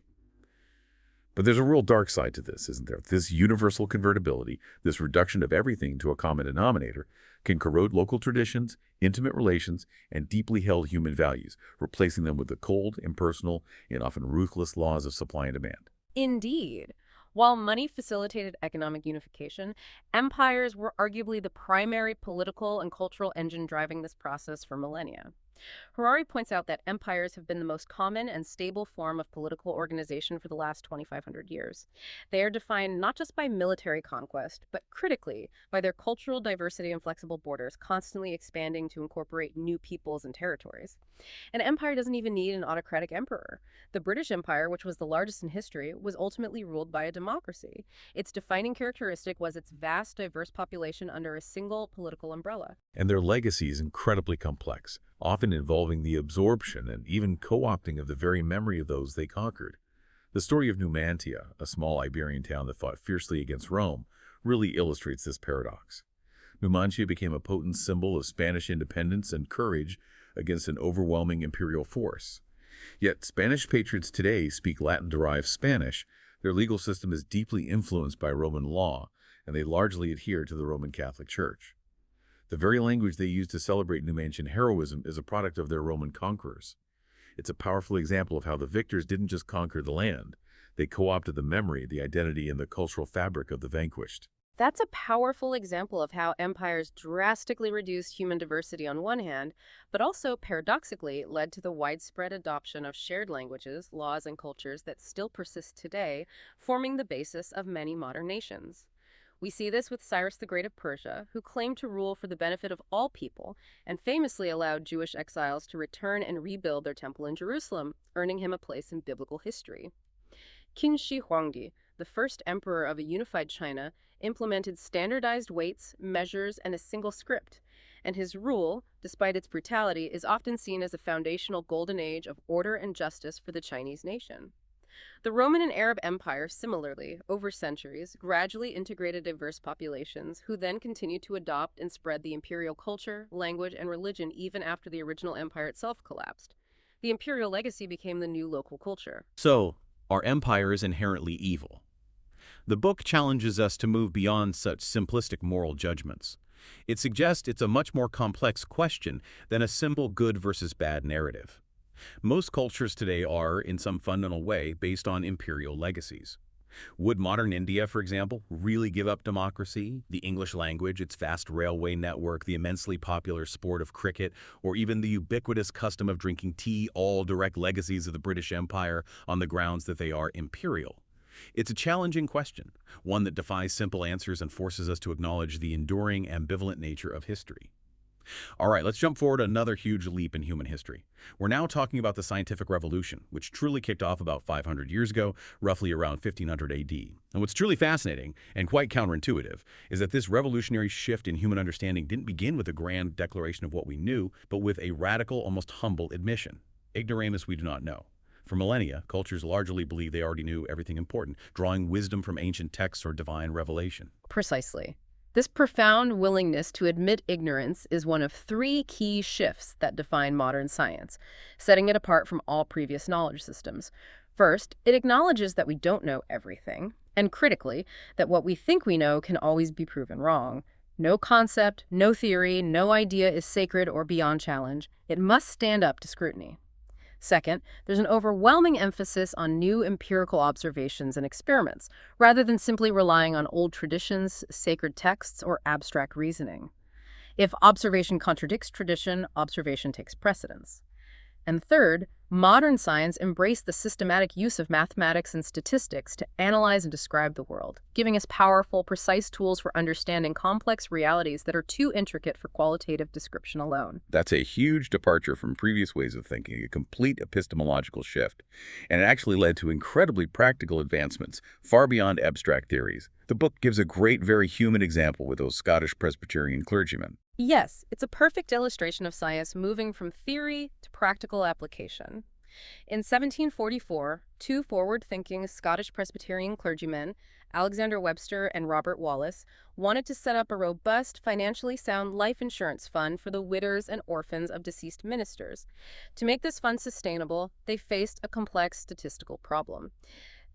[SPEAKER 1] But there's a real dark side to this, isn't there? This universal convertibility, this reduction of everything to a common denominator, can corrode local traditions, intimate relations, and deeply held human values, replacing them with the cold, impersonal, and often ruthless laws of supply and demand.
[SPEAKER 2] Indeed. While money facilitated economic unification, empires were arguably the primary political and cultural engine driving this process for millennia. Harari points out that empires have been the most common and stable form of political organization for the last 2,500 years. They are defined not just by military conquest, but critically by their cultural diversity and flexible borders, constantly expanding to incorporate new peoples and territories. An empire doesn't even need an autocratic emperor. The British Empire, which was the largest in history, was ultimately ruled by a democracy. Its defining characteristic was its vast, diverse population under a single political umbrella.
[SPEAKER 1] And their legacy is incredibly complex, often involving the absorption and even co-opting of the very memory of those they conquered. The story of Numantia, a small Iberian town that fought fiercely against Rome, really illustrates this paradox. Numantia became a potent symbol of Spanish independence and courage against an overwhelming imperial force. Yet Spanish patriots today speak Latin-derived Spanish. Their legal system is deeply influenced by Roman law, and they largely adhere to the Roman Catholic Church. The very language they use to celebrate Numantian heroism is a product of their Roman conquerors. It's a powerful example of how the victors didn't just conquer the land. They co-opted the memory, the identity, and the cultural fabric of the vanquished.
[SPEAKER 2] That's a powerful example of how empires drastically reduced human diversity on one hand, but also paradoxically led to the widespread adoption of shared languages, laws, and cultures that still persist today, forming the basis of many modern nations. We see this with Cyrus the Great of Persia, who claimed to rule for the benefit of all people and famously allowed Jewish exiles to return and rebuild their temple in Jerusalem, earning him a place in biblical history. Qin Shi Huangdi, the first emperor of a unified China, implemented standardized weights, measures, and a single script, and his rule, despite its brutality, is often seen as a foundational golden age of order and justice for the Chinese nation. The Roman and Arab empires, similarly, over centuries, gradually integrated diverse populations who then continued to adopt and spread the imperial culture, language, and religion even after the original empire itself collapsed. The imperial legacy became the new local culture.
[SPEAKER 3] So, are empires inherently evil? The book challenges us to move beyond such simplistic moral judgments. It suggests it's a much more complex question than a simple good versus bad narrative. Most cultures today are, in some fundamental way, based on imperial legacies. Would modern India, for example, really give up democracy, the English language, its vast railway network, the immensely popular sport of cricket, or even the ubiquitous custom of drinking tea, all direct legacies of the British Empire on the grounds that they are imperial? It's a challenging question, one that defies simple answers and forces us to acknowledge the enduring, ambivalent nature of history. All right, let's jump forward another huge leap in human history. We're now talking about the scientific revolution, which truly kicked off about 500 years ago, roughly around 1500 AD. And what's truly fascinating, and quite counterintuitive, is that this revolutionary shift in human understanding didn't begin with a grand declaration of what we knew, but with a radical, almost humble admission. Ignoramus, we do not know. For millennia, cultures largely believed they already knew everything important, drawing wisdom from ancient texts or divine revelation.
[SPEAKER 2] Precisely. This profound willingness to admit ignorance is one of three key shifts that define modern science, setting it apart from all previous knowledge systems. First, it acknowledges that we don't know everything, and critically, that what we think we know can always be proven wrong. No concept, no theory, no idea is sacred or beyond challenge. It must stand up to scrutiny. Second, there's an overwhelming emphasis on new empirical observations and experiments, rather than simply relying on old traditions, sacred texts, or abstract reasoning. If observation contradicts tradition, observation takes precedence. And third, modern science embraced the systematic use of mathematics and statistics to analyze and describe the world, giving us powerful, precise tools for understanding complex realities that are too intricate for qualitative description alone.
[SPEAKER 1] That's a huge departure from previous ways of thinking, a complete epistemological shift. And it actually led to incredibly practical advancements, far beyond abstract theories. The book gives a great, very human example with those Scottish Presbyterian clergymen.
[SPEAKER 2] Yes, it's a perfect illustration of science moving from theory to practical application. In 1744, two forward-thinking Scottish Presbyterian clergymen, Alexander Webster and Robert Wallace, wanted to set up a robust, financially sound life insurance fund for the widows and orphans of deceased ministers. To make this fund sustainable, they faced a complex statistical problem.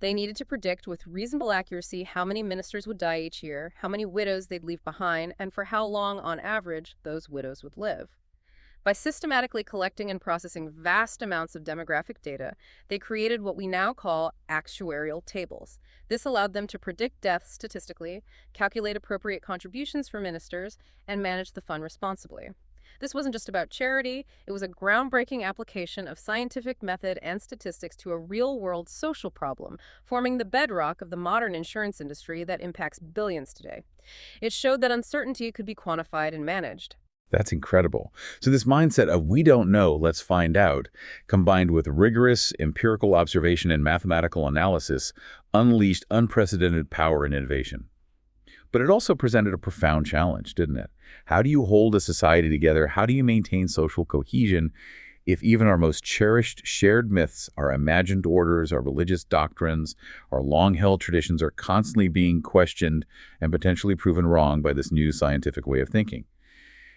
[SPEAKER 2] They needed to predict with reasonable accuracy how many ministers would die each year, how many widows they'd leave behind, and for how long, on average, those widows would live. By systematically collecting and processing vast amounts of demographic data, they created what we now call actuarial tables. This allowed them to predict deaths statistically, calculate appropriate contributions for ministers, and manage the fund responsibly. This wasn't just about charity, it was a groundbreaking application of scientific method and statistics to a real-world social problem, forming the bedrock of the modern insurance industry that impacts billions today. It showed that uncertainty could be quantified and managed.
[SPEAKER 1] That's incredible. So this mindset of we don't know, let's find out, combined with rigorous empirical observation and mathematical analysis, unleashed unprecedented power and innovation. But it also presented a profound challenge, didn't it? How do you hold a society together? How do you maintain social cohesion if even our most cherished shared myths, our imagined orders, our religious doctrines, our long-held traditions are constantly being questioned and potentially proven wrong by this new scientific way of thinking?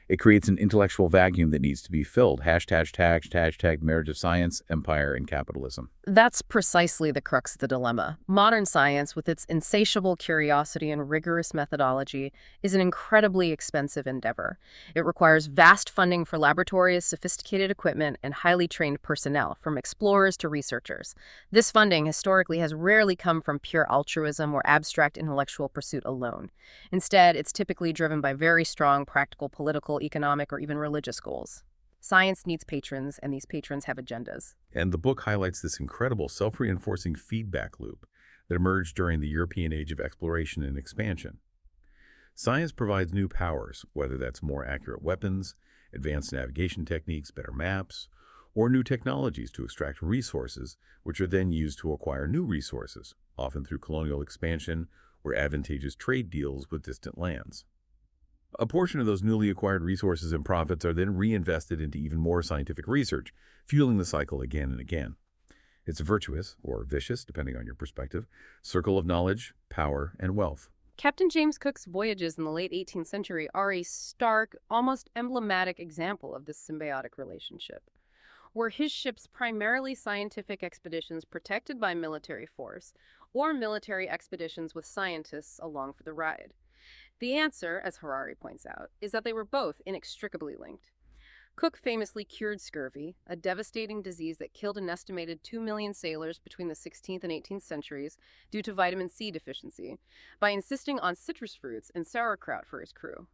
[SPEAKER 1] It creates an intellectual vacuum that needs to be filled. Hashtag marriage of science, empire, and capitalism.
[SPEAKER 2] That's precisely the crux of the dilemma. Modern science, with its insatiable curiosity and rigorous methodology, is an incredibly expensive endeavor. It requires vast funding for laboratories, sophisticated equipment, and highly trained personnel, from explorers to researchers. This funding historically has rarely come from pure altruism or abstract intellectual pursuit alone. Instead, it's typically driven by very strong practical, political, economic, or even religious goals. Science needs patrons, and these patrons have agendas.
[SPEAKER 1] And the book highlights this incredible self-reinforcing feedback loop that emerged during the European age of exploration and expansion. Science provides new powers, whether that's more accurate weapons, advanced navigation techniques, better maps, or new technologies to extract resources, which are then used to acquire new resources, often through colonial expansion or advantageous trade deals with distant lands. A portion of those newly acquired resources and profits are then reinvested into even more scientific research, fueling the cycle again and again. It's a virtuous, or vicious, depending on your perspective, circle of knowledge, power, and wealth.
[SPEAKER 2] Captain James Cook's voyages in the late 18th century are a stark, almost emblematic example of this symbiotic relationship. Were his ships primarily scientific expeditions protected by military force, or military expeditions with scientists along for the ride? The answer, as Harari points out, is that they were both inextricably linked. Cook famously cured scurvy, a devastating disease that killed an estimated 2 million sailors between the 16th and 18th centuries due to vitamin C deficiency, by insisting on citrus fruits and sauerkraut for his crew.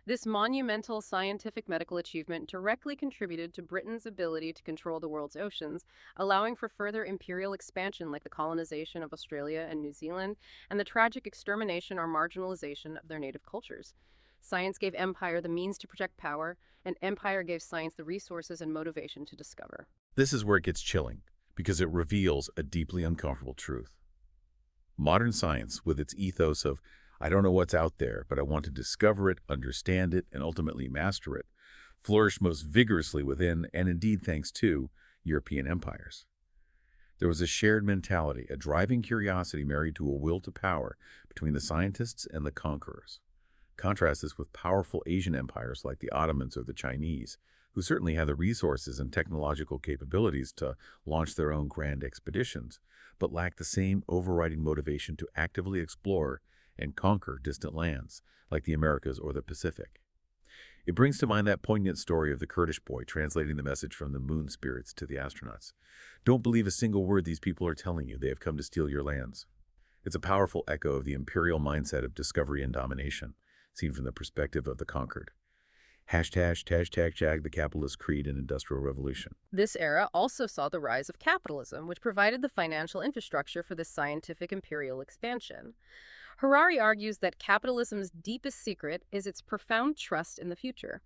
[SPEAKER 2] This monumental scientific medical achievement directly contributed to Britain's ability to control the world's oceans, allowing for further imperial expansion like the colonization of Australia and New Zealand, and the tragic extermination or marginalization of their native cultures. Science gave empire the means to project power, and empire gave science the resources and motivation to discover.
[SPEAKER 1] This is where it gets chilling, because it reveals a deeply uncomfortable truth. Modern science, with its ethos of I don't know what's out there, but I want to discover it, understand it, and ultimately master it, flourished most vigorously within, and indeed thanks to, European empires. There was a shared mentality, a driving curiosity married to a will to power between the scientists and the conquerors. Contrast this with powerful Asian empires like the Ottomans or the Chinese, who certainly had the resources and technological capabilities to launch their own grand expeditions, but lacked the same overriding motivation to actively explore and conquer distant lands, like the Americas or the Pacific. It brings to mind that poignant story of the Kurdish boy translating the message from the moon spirits to the astronauts. Don't believe a single word these people are telling you. They have come to steal your lands. It's a powerful echo of the imperial mindset of discovery and domination, seen from the perspective of the conquered. Hashtag the capitalist creed and industrial revolution.
[SPEAKER 2] This era also saw the rise of capitalism, which provided the financial infrastructure for this scientific imperial expansion. Harari argues that capitalism's deepest secret is its profound trust in the future.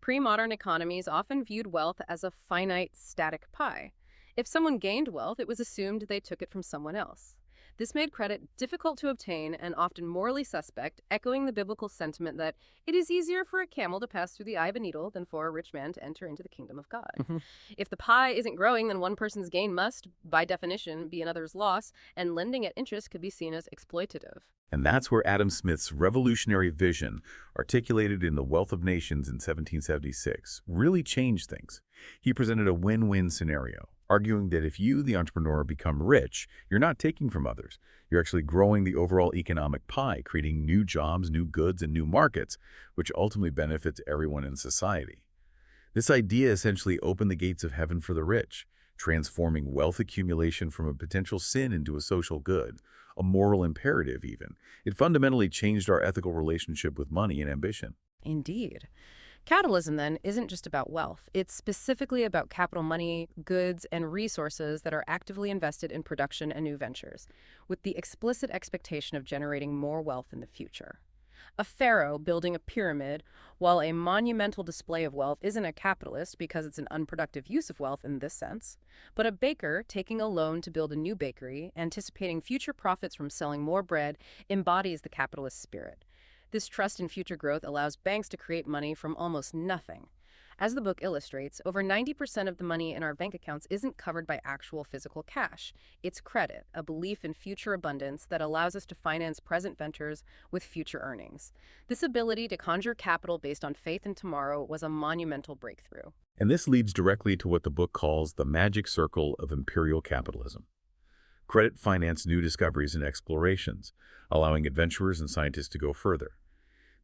[SPEAKER 2] Pre-modern economies often viewed wealth as a finite, static pie. If someone gained wealth, it was assumed they took it from someone else. This made credit difficult to obtain and often morally suspect, echoing the biblical sentiment that it is easier for a camel to pass through the eye of a needle than for a rich man to enter into the kingdom of God. If the pie isn't growing, then one person's gain must, by definition, be another's loss, and lending at interest could be seen as exploitative.
[SPEAKER 1] And that's where Adam Smith's revolutionary vision, articulated in The Wealth of Nations in 1776, really changed things. He presented a win-win scenario, arguing that if you, the entrepreneur, become rich, you're not taking from others. You're actually growing the overall economic pie, creating new jobs, new goods, and new markets, which ultimately benefits everyone in society. This idea essentially opened the gates of heaven for the rich, transforming wealth accumulation from a potential sin into a social good, a moral imperative even. It fundamentally changed our ethical relationship with money and ambition.
[SPEAKER 2] Indeed. Capitalism, then, isn't just about wealth. It's specifically about capital money, goods, and resources that are actively invested in production and new ventures, with the explicit expectation of generating more wealth in the future. A pharaoh building a pyramid, while a monumental display of wealth, isn't a capitalist because it's an unproductive use of wealth in this sense, but a baker taking a loan to build a new bakery, anticipating future profits from selling more bread, embodies the capitalist spirit. This trust in future growth allows banks to create money from almost nothing. As the book illustrates, over 90% of the money in our bank accounts isn't covered by actual physical cash. It's credit, a belief in future abundance that allows us to finance present ventures with future earnings. This ability to conjure capital based on faith in tomorrow was a monumental breakthrough.
[SPEAKER 1] And this leads directly to what the book calls the magic circle of imperial capitalism. Credit financed new discoveries and explorations, allowing adventurers and scientists to go further.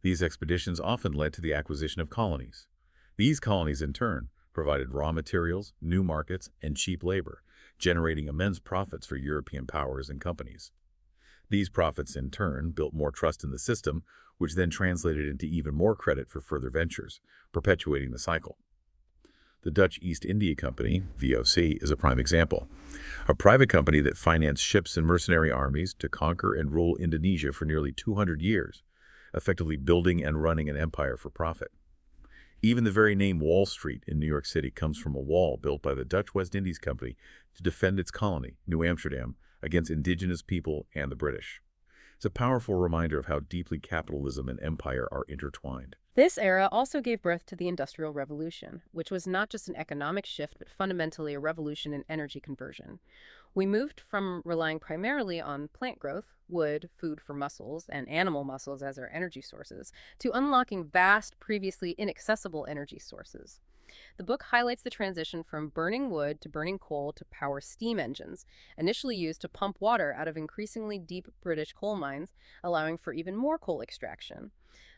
[SPEAKER 1] These expeditions often led to the acquisition of colonies. These colonies, in turn, provided raw materials, new markets, and cheap labor, generating immense profits for European powers and companies. These profits, in turn, built more trust in the system, which then translated into even more credit for further ventures, perpetuating the cycle. The Dutch East India Company, VOC, is a prime example. A private company that financed ships and mercenary armies to conquer and rule Indonesia for nearly 200 years, effectively building and running an empire for profit. Even the very name Wall Street in New York City comes from a wall built by the Dutch West Indies Company to defend its colony, New Amsterdam, against indigenous people and the British. It's a powerful reminder of how deeply capitalism and empire are intertwined.
[SPEAKER 2] This era also gave birth to the Industrial Revolution, which was not just an economic shift, but fundamentally a revolution in energy conversion. We moved from relying primarily on plant growth, wood, food for muscles, and animal muscles as our energy sources, to unlocking vast, previously inaccessible energy sources. The book highlights the transition from burning wood to burning coal to power steam engines, initially used to pump water out of increasingly deep British coal mines, allowing for even more coal extraction.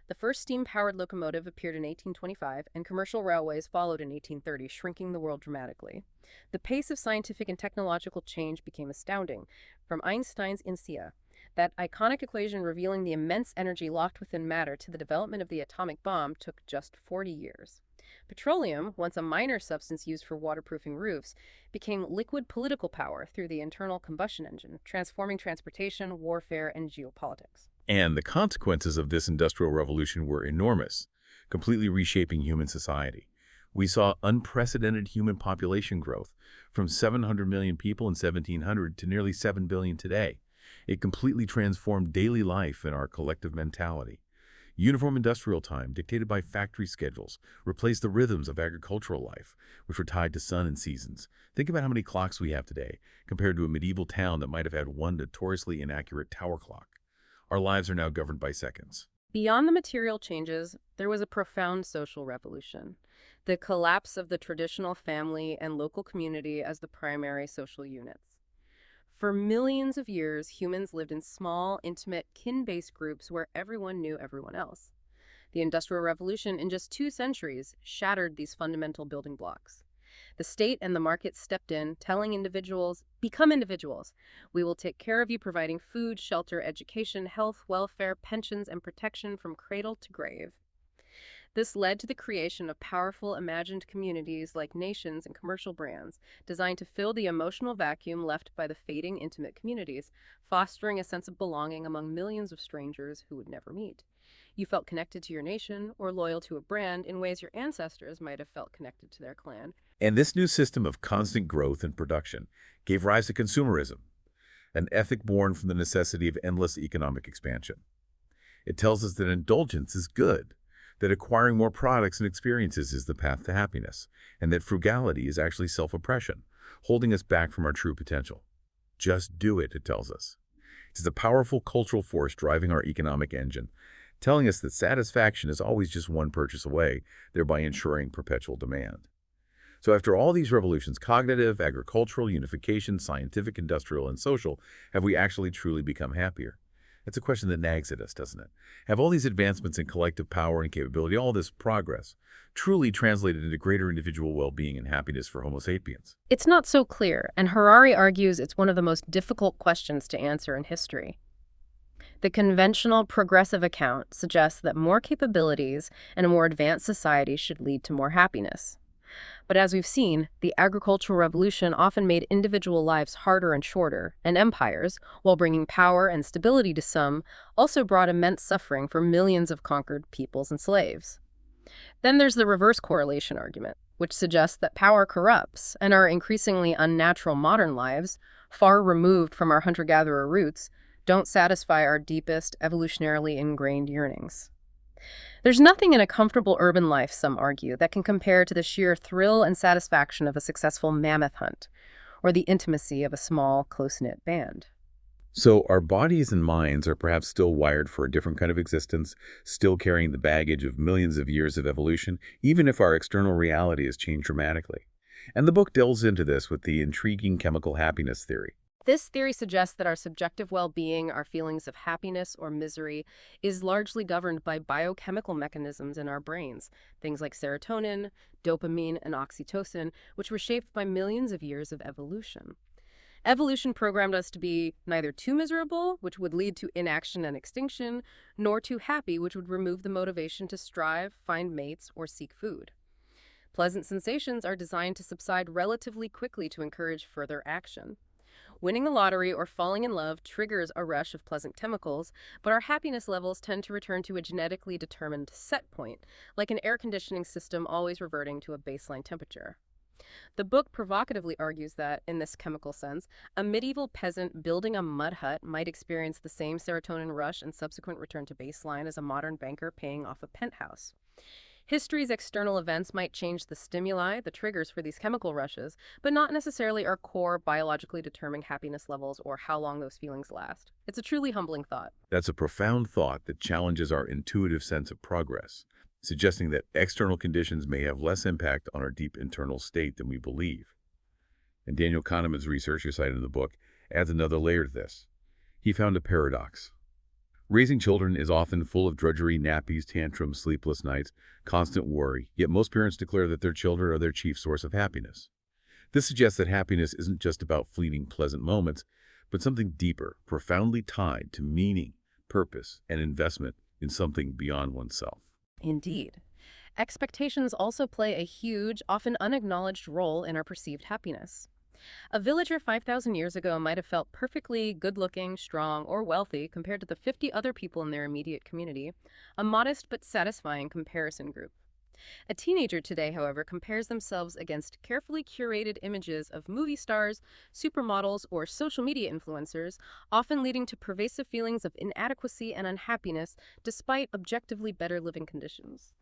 [SPEAKER 2] The first steam-powered locomotive appeared in 1825, and commercial railways followed in 1830, shrinking the world dramatically. The pace of scientific and technological change became astounding, from Einstein's INSEA, that iconic equation revealing the immense energy locked within matter, to the development of the atomic bomb took just 40 years. Petroleum, once a minor substance used for waterproofing roofs, became liquid political power through the internal combustion engine, transforming transportation, warfare, and geopolitics.
[SPEAKER 1] And the consequences of this industrial revolution were enormous, completely reshaping human society. We saw unprecedented human population growth, from 700 million people in 1700 to nearly 7 billion today. It completely transformed daily life and our collective mentality. Uniform industrial time, dictated by factory schedules, replaced the rhythms of agricultural life, which were tied to sun and seasons. Think about how many clocks we have today, compared to a medieval town that might have had one notoriously inaccurate tower clock. Our lives are now governed by seconds.
[SPEAKER 2] Beyond the material changes, there was a profound social revolution. The collapse of the traditional family and local community as the primary social units. For millions of years, humans lived in small, intimate, kin-based groups where everyone knew everyone else. The Industrial Revolution, in just 2 centuries, shattered these fundamental building blocks. The state and the market stepped in, telling individuals, become individuals. We will take care of you, providing food, shelter, education, health, welfare, pensions, and protection from cradle to grave. This led to the creation of powerful, imagined communities like nations and commercial brands, designed to fill the emotional vacuum left by the fading intimate communities, fostering a sense of belonging among millions of strangers who would never meet. You felt connected to your nation or loyal to a brand in ways your ancestors might have felt connected to their clan.
[SPEAKER 1] And this new system of constant growth and production gave rise to consumerism, an ethic born from the necessity of endless economic expansion. It tells us that indulgence is good, that acquiring more products and experiences is the path to happiness, and that frugality is actually self-oppression, holding us back from our true potential. Just do it, it tells us. It's a powerful cultural force driving our economic engine, telling us that satisfaction is always just one purchase away, thereby ensuring perpetual demand. So after all these revolutions, cognitive, agricultural, unification, scientific, industrial, and social, have we actually truly become happier? That's a question that nags at us, doesn't it? Have all these advancements in collective power and capability, all this progress, truly translated into greater individual well-being and happiness for Homo sapiens?
[SPEAKER 2] It's not so clear, and Harari argues it's one of the most difficult questions to answer in history. The conventional progressive account suggests that more capabilities and a more advanced society should lead to more happiness. But as we've seen, the agricultural revolution often made individual lives harder and shorter, and empires, while bringing power and stability to some, also brought immense suffering for millions of conquered peoples and slaves. Then there's the reverse correlation argument, which suggests that power corrupts, and our increasingly unnatural modern lives, far removed from our hunter-gatherer roots, don't satisfy our deepest, evolutionarily ingrained yearnings. There's nothing in a comfortable urban life, some argue, that can compare to the sheer thrill and satisfaction of a successful mammoth hunt, or the intimacy of a small, close-knit band.
[SPEAKER 1] So our bodies and minds are perhaps still wired for a different kind of existence, still carrying the baggage of millions of years of evolution, even if our external reality has changed dramatically. And the book delves into this with the intriguing chemical happiness theory.
[SPEAKER 2] This theory suggests that our subjective well-being, our feelings of happiness or misery, is largely governed by biochemical mechanisms in our brains, things like serotonin, dopamine, and oxytocin, which were shaped by millions of years of evolution. Evolution programmed us to be neither too miserable, which would lead to inaction and extinction, nor too happy, which would remove the motivation to strive, find mates, or seek food. Pleasant sensations are designed to subside relatively quickly to encourage further action. Winning the lottery or falling in love triggers a rush of pleasant chemicals, but our happiness levels tend to return to a genetically determined set point, like an air conditioning system always reverting to a baseline temperature. The book provocatively argues that, in this chemical sense, a medieval peasant building a mud hut might experience the same serotonin rush and subsequent return to baseline as a modern banker paying off a penthouse. History's external events might change the stimuli, the triggers for these chemical rushes, but not necessarily our core biologically determining happiness levels or how long those feelings last. It's a truly humbling thought.
[SPEAKER 1] That's a profound thought that challenges our intuitive sense of progress, suggesting that external conditions may have less impact on our deep internal state than we believe. And Daniel Kahneman's research, you cited in the book, adds another layer to this. He found a paradox. Raising children is often full of drudgery, nappies, tantrums, sleepless nights, constant worry, yet most parents declare that their children are their chief source of happiness. This suggests that happiness isn't just about fleeting pleasant moments, but something deeper, profoundly tied to meaning, purpose, and investment in something beyond oneself.
[SPEAKER 2] Indeed. Expectations also play a huge, often unacknowledged role in our perceived happiness. A villager 5,000 years ago might have felt perfectly good-looking, strong, or wealthy compared to the 50 other people in their immediate community, a modest but satisfying comparison group. A teenager today, however, compares themselves against carefully curated images of movie stars, supermodels, or social media influencers, often leading to pervasive feelings of inadequacy and unhappiness despite objectively better living conditions.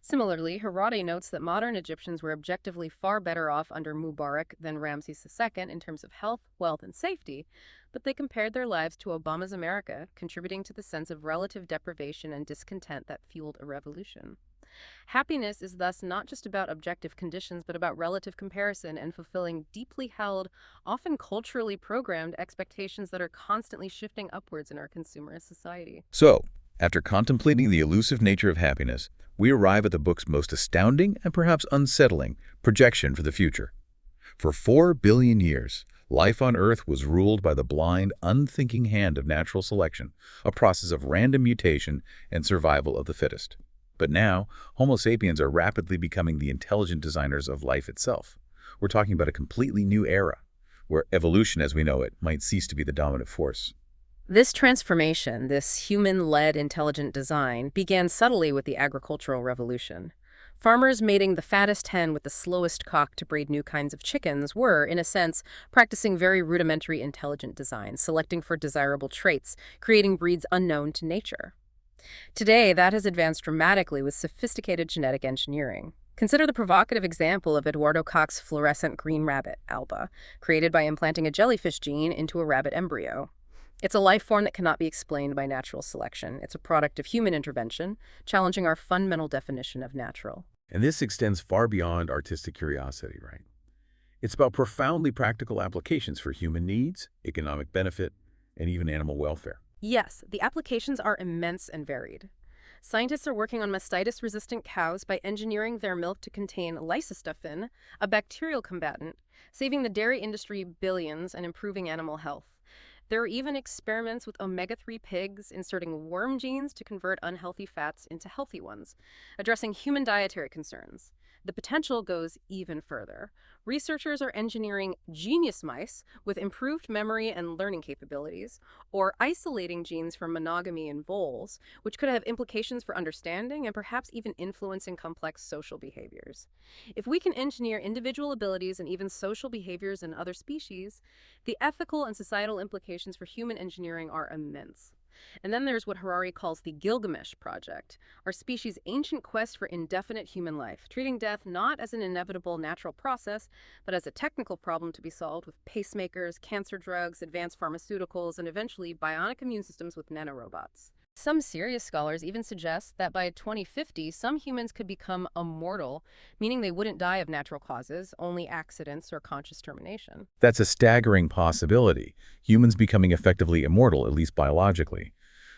[SPEAKER 2] Similarly, Harari notes that modern Egyptians were objectively far better off under Mubarak than Ramses II in terms of health, wealth, and safety, but they compared their lives to Obama's America, contributing to the sense of relative deprivation and discontent that fueled a revolution. Happiness is thus not just about objective conditions, but about relative comparison and fulfilling deeply held, often culturally programmed expectations that are constantly shifting upwards in our consumerist society.
[SPEAKER 1] So, after contemplating the elusive nature of happiness, we arrive at the book's most astounding and perhaps unsettling projection for the future. For 4 billion years, life on Earth was ruled by the blind, unthinking hand of natural selection, a process of random mutation and survival of the fittest. But now, Homo sapiens are rapidly becoming the intelligent designers of life itself. We're talking about a completely new era, where evolution as we know it might cease to be the dominant force.
[SPEAKER 2] This transformation, this human-led intelligent design, began subtly with the agricultural revolution. Farmers mating the fattest hen with the slowest cock to breed new kinds of chickens were, in a sense, practicing very rudimentary intelligent design, selecting for desirable traits, creating breeds unknown to nature. Today, that has advanced dramatically with sophisticated genetic engineering. Consider the provocative example of Eduardo Koch's fluorescent green rabbit, Alba, created by implanting a jellyfish gene into a rabbit embryo. It's a life form that cannot be explained by natural selection. It's a product of human intervention, challenging our fundamental definition of natural.
[SPEAKER 1] And this extends far beyond artistic curiosity, right? It's about profoundly practical applications for human needs, economic benefit, and even animal welfare.
[SPEAKER 2] Yes, the applications are immense and varied. Scientists are working on mastitis-resistant cows by engineering their milk to contain lysostofin, a bacterial combatant, saving the dairy industry billions and improving animal health. There are even experiments with omega-3 pigs inserting worm genes to convert unhealthy fats into healthy ones, addressing human dietary concerns. The potential goes even further. Researchers are engineering genius mice with improved memory and learning capabilities, or isolating genes from monogamy in voles, which could have implications for understanding and perhaps even influencing complex social behaviors. If we can engineer individual abilities and even social behaviors in other species, the ethical and societal implications for human engineering are immense. And then there's what Harari calls the Gilgamesh Project, our species' ancient quest for indefinite human life, treating death not as an inevitable natural process, but as a technical problem to be solved with pacemakers, cancer drugs, advanced pharmaceuticals, and eventually bionic immune systems with nanorobots. Some serious scholars even suggest that by 2050, some humans could become immortal, meaning they wouldn't die of natural causes, only accidents or conscious termination.
[SPEAKER 1] That's a staggering possibility, humans becoming effectively immortal, at least biologically.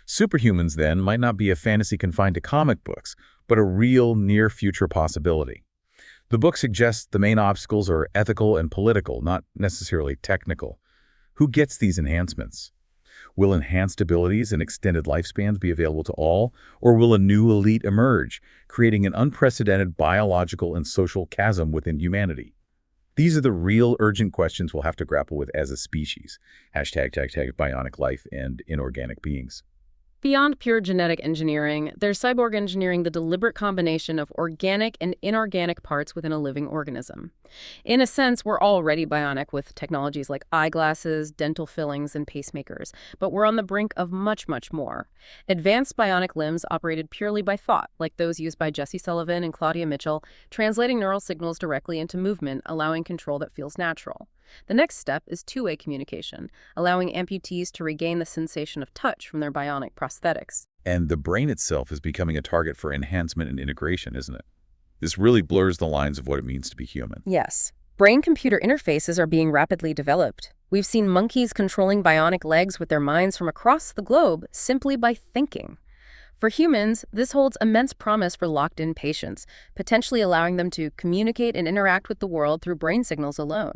[SPEAKER 1] Superhumans, then, might not be a fantasy confined to comic books, but a real near-future possibility. The book suggests the main obstacles are ethical and political, not necessarily technical. Who gets these enhancements? Will enhanced abilities and extended lifespans be available to all, or will a new elite emerge, creating an unprecedented biological and social chasm within humanity? These are the real urgent questions we'll have to grapple with as a species. #, bionic life and inorganic beings.
[SPEAKER 2] Beyond pure genetic engineering, there's cyborg engineering, the deliberate combination of organic and inorganic parts within a living organism. In a sense, we're already bionic with technologies like eyeglasses, dental fillings, and pacemakers, but we're on the brink of much, much more. Advanced bionic limbs operated purely by thought, like those used by Jesse Sullivan and Claudia Mitchell, translating neural signals directly into movement, allowing control that feels natural. The next step is two-way communication, allowing amputees to regain the sensation of touch from their bionic prosthetics.
[SPEAKER 1] And the brain itself is becoming a target for enhancement and integration, isn't it? This really blurs the lines of what it means to be human.
[SPEAKER 2] Yes. Brain-computer interfaces are being rapidly developed. We've seen monkeys controlling bionic legs with their minds from across the globe simply by thinking. For humans, this holds immense promise for locked-in patients, potentially allowing them to communicate and interact with the world through brain signals alone.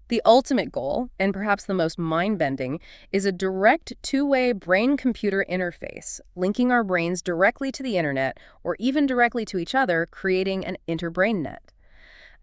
[SPEAKER 2] The ultimate goal, and perhaps the most mind-bending, is a direct two-way brain-computer interface, linking our brains directly to the internet or even directly to each other, creating an interbrain net.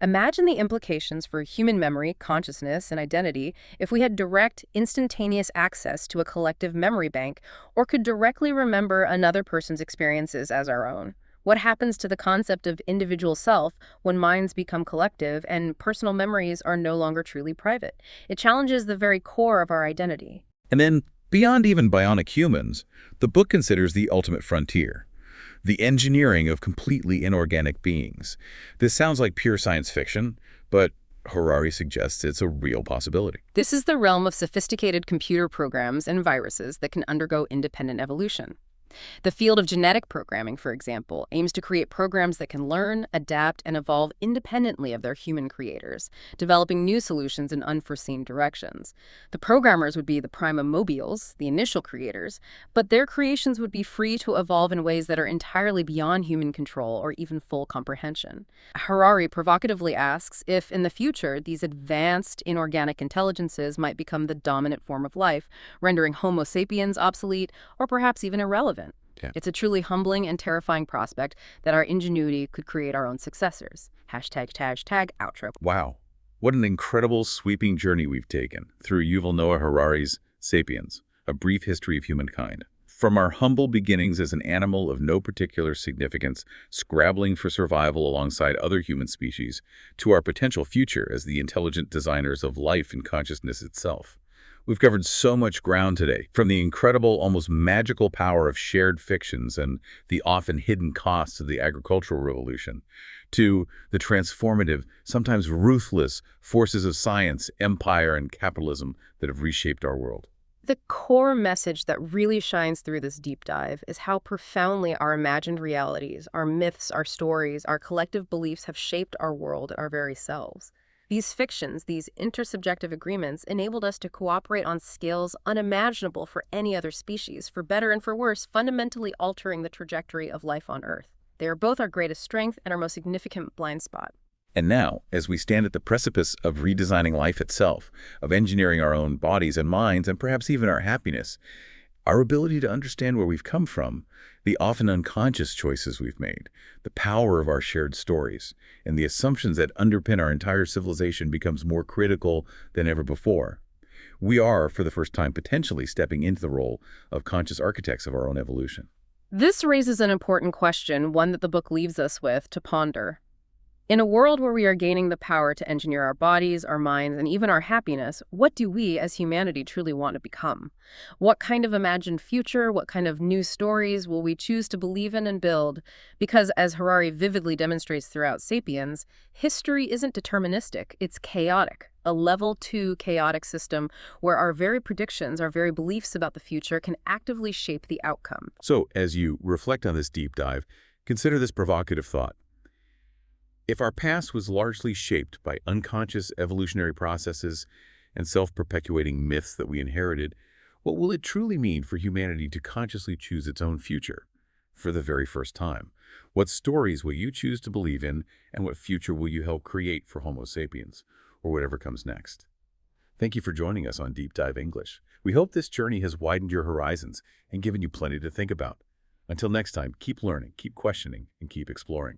[SPEAKER 2] Imagine the implications for human memory, consciousness, and identity if we had direct, instantaneous access to a collective memory bank or could directly remember another person's experiences as our own. What happens to the concept of individual self when minds become collective and personal memories are no longer truly private? It challenges the very core of our identity.
[SPEAKER 1] And then, beyond even bionic humans, the book considers the ultimate frontier, the engineering of completely inorganic beings. This sounds like pure science fiction, but Harari suggests it's a real possibility.
[SPEAKER 2] This is the realm of sophisticated computer programs and viruses that can undergo independent evolution. The field of genetic programming, for example, aims to create programs that can learn, adapt, and evolve independently of their human creators, developing new solutions in unforeseen directions. The programmers would be the prima mobiles, the initial creators, but their creations would be free to evolve in ways that are entirely beyond human control or even full comprehension. Harari provocatively asks if, in the future, these advanced inorganic intelligences might become the dominant form of life, rendering Homo sapiens obsolete or perhaps even irrelevant.
[SPEAKER 1] Yeah.
[SPEAKER 2] It's a truly humbling and terrifying prospect that our ingenuity could create our own successors. #outro.
[SPEAKER 1] Wow. What an incredible sweeping journey we've taken through Yuval Noah Harari's Sapiens, A Brief History of Humankind. From our humble beginnings as an animal of no particular significance, scrabbling for survival alongside other human species, to our potential future as the intelligent designers of life and consciousness itself. We've covered so much ground today, from the incredible, almost magical power of shared fictions and the often hidden costs of the agricultural revolution, to the transformative, sometimes ruthless forces of science, empire, and capitalism that have reshaped our world.
[SPEAKER 2] The core message that really shines through this deep dive is how profoundly our imagined realities, our myths, our stories, our collective beliefs have shaped our world, our very selves. These fictions, these intersubjective agreements, enabled us to cooperate on scales unimaginable for any other species, for better and for worse, fundamentally altering the trajectory of life on Earth. They are both our greatest strength and our most significant blind spot.
[SPEAKER 1] And now, as we stand at the precipice of redesigning life itself, of engineering our own bodies and minds, and perhaps even our happiness, our ability to understand where we've come from, the often unconscious choices we've made, the power of our shared stories, and the assumptions that underpin our entire civilization becomes more critical than ever before. We are, for the first time, potentially stepping into the role of conscious architects of our own evolution.
[SPEAKER 2] This raises an important question, one that the book leaves us with to ponder. In a world where we are gaining the power to engineer our bodies, our minds, and even our happiness, what do we as humanity truly want to become? What kind of imagined future, what kind of new stories will we choose to believe in and build? Because, as Harari vividly demonstrates throughout Sapiens, history isn't deterministic, it's chaotic. A level 2 chaotic system where our very predictions, our very beliefs about the future can actively shape the outcome.
[SPEAKER 1] So, as you reflect on this deep dive, consider this provocative thought. If our past was largely shaped by unconscious evolutionary processes and self-perpetuating myths that we inherited, what will it truly mean for humanity to consciously choose its own future for the very first time? What stories will you choose to believe in, and what future will you help create for Homo sapiens, or whatever comes next? Thank you for joining us on Deep Dive English. We hope this journey has widened your horizons and given you plenty to think about. Until next time, keep learning, keep questioning, and keep exploring.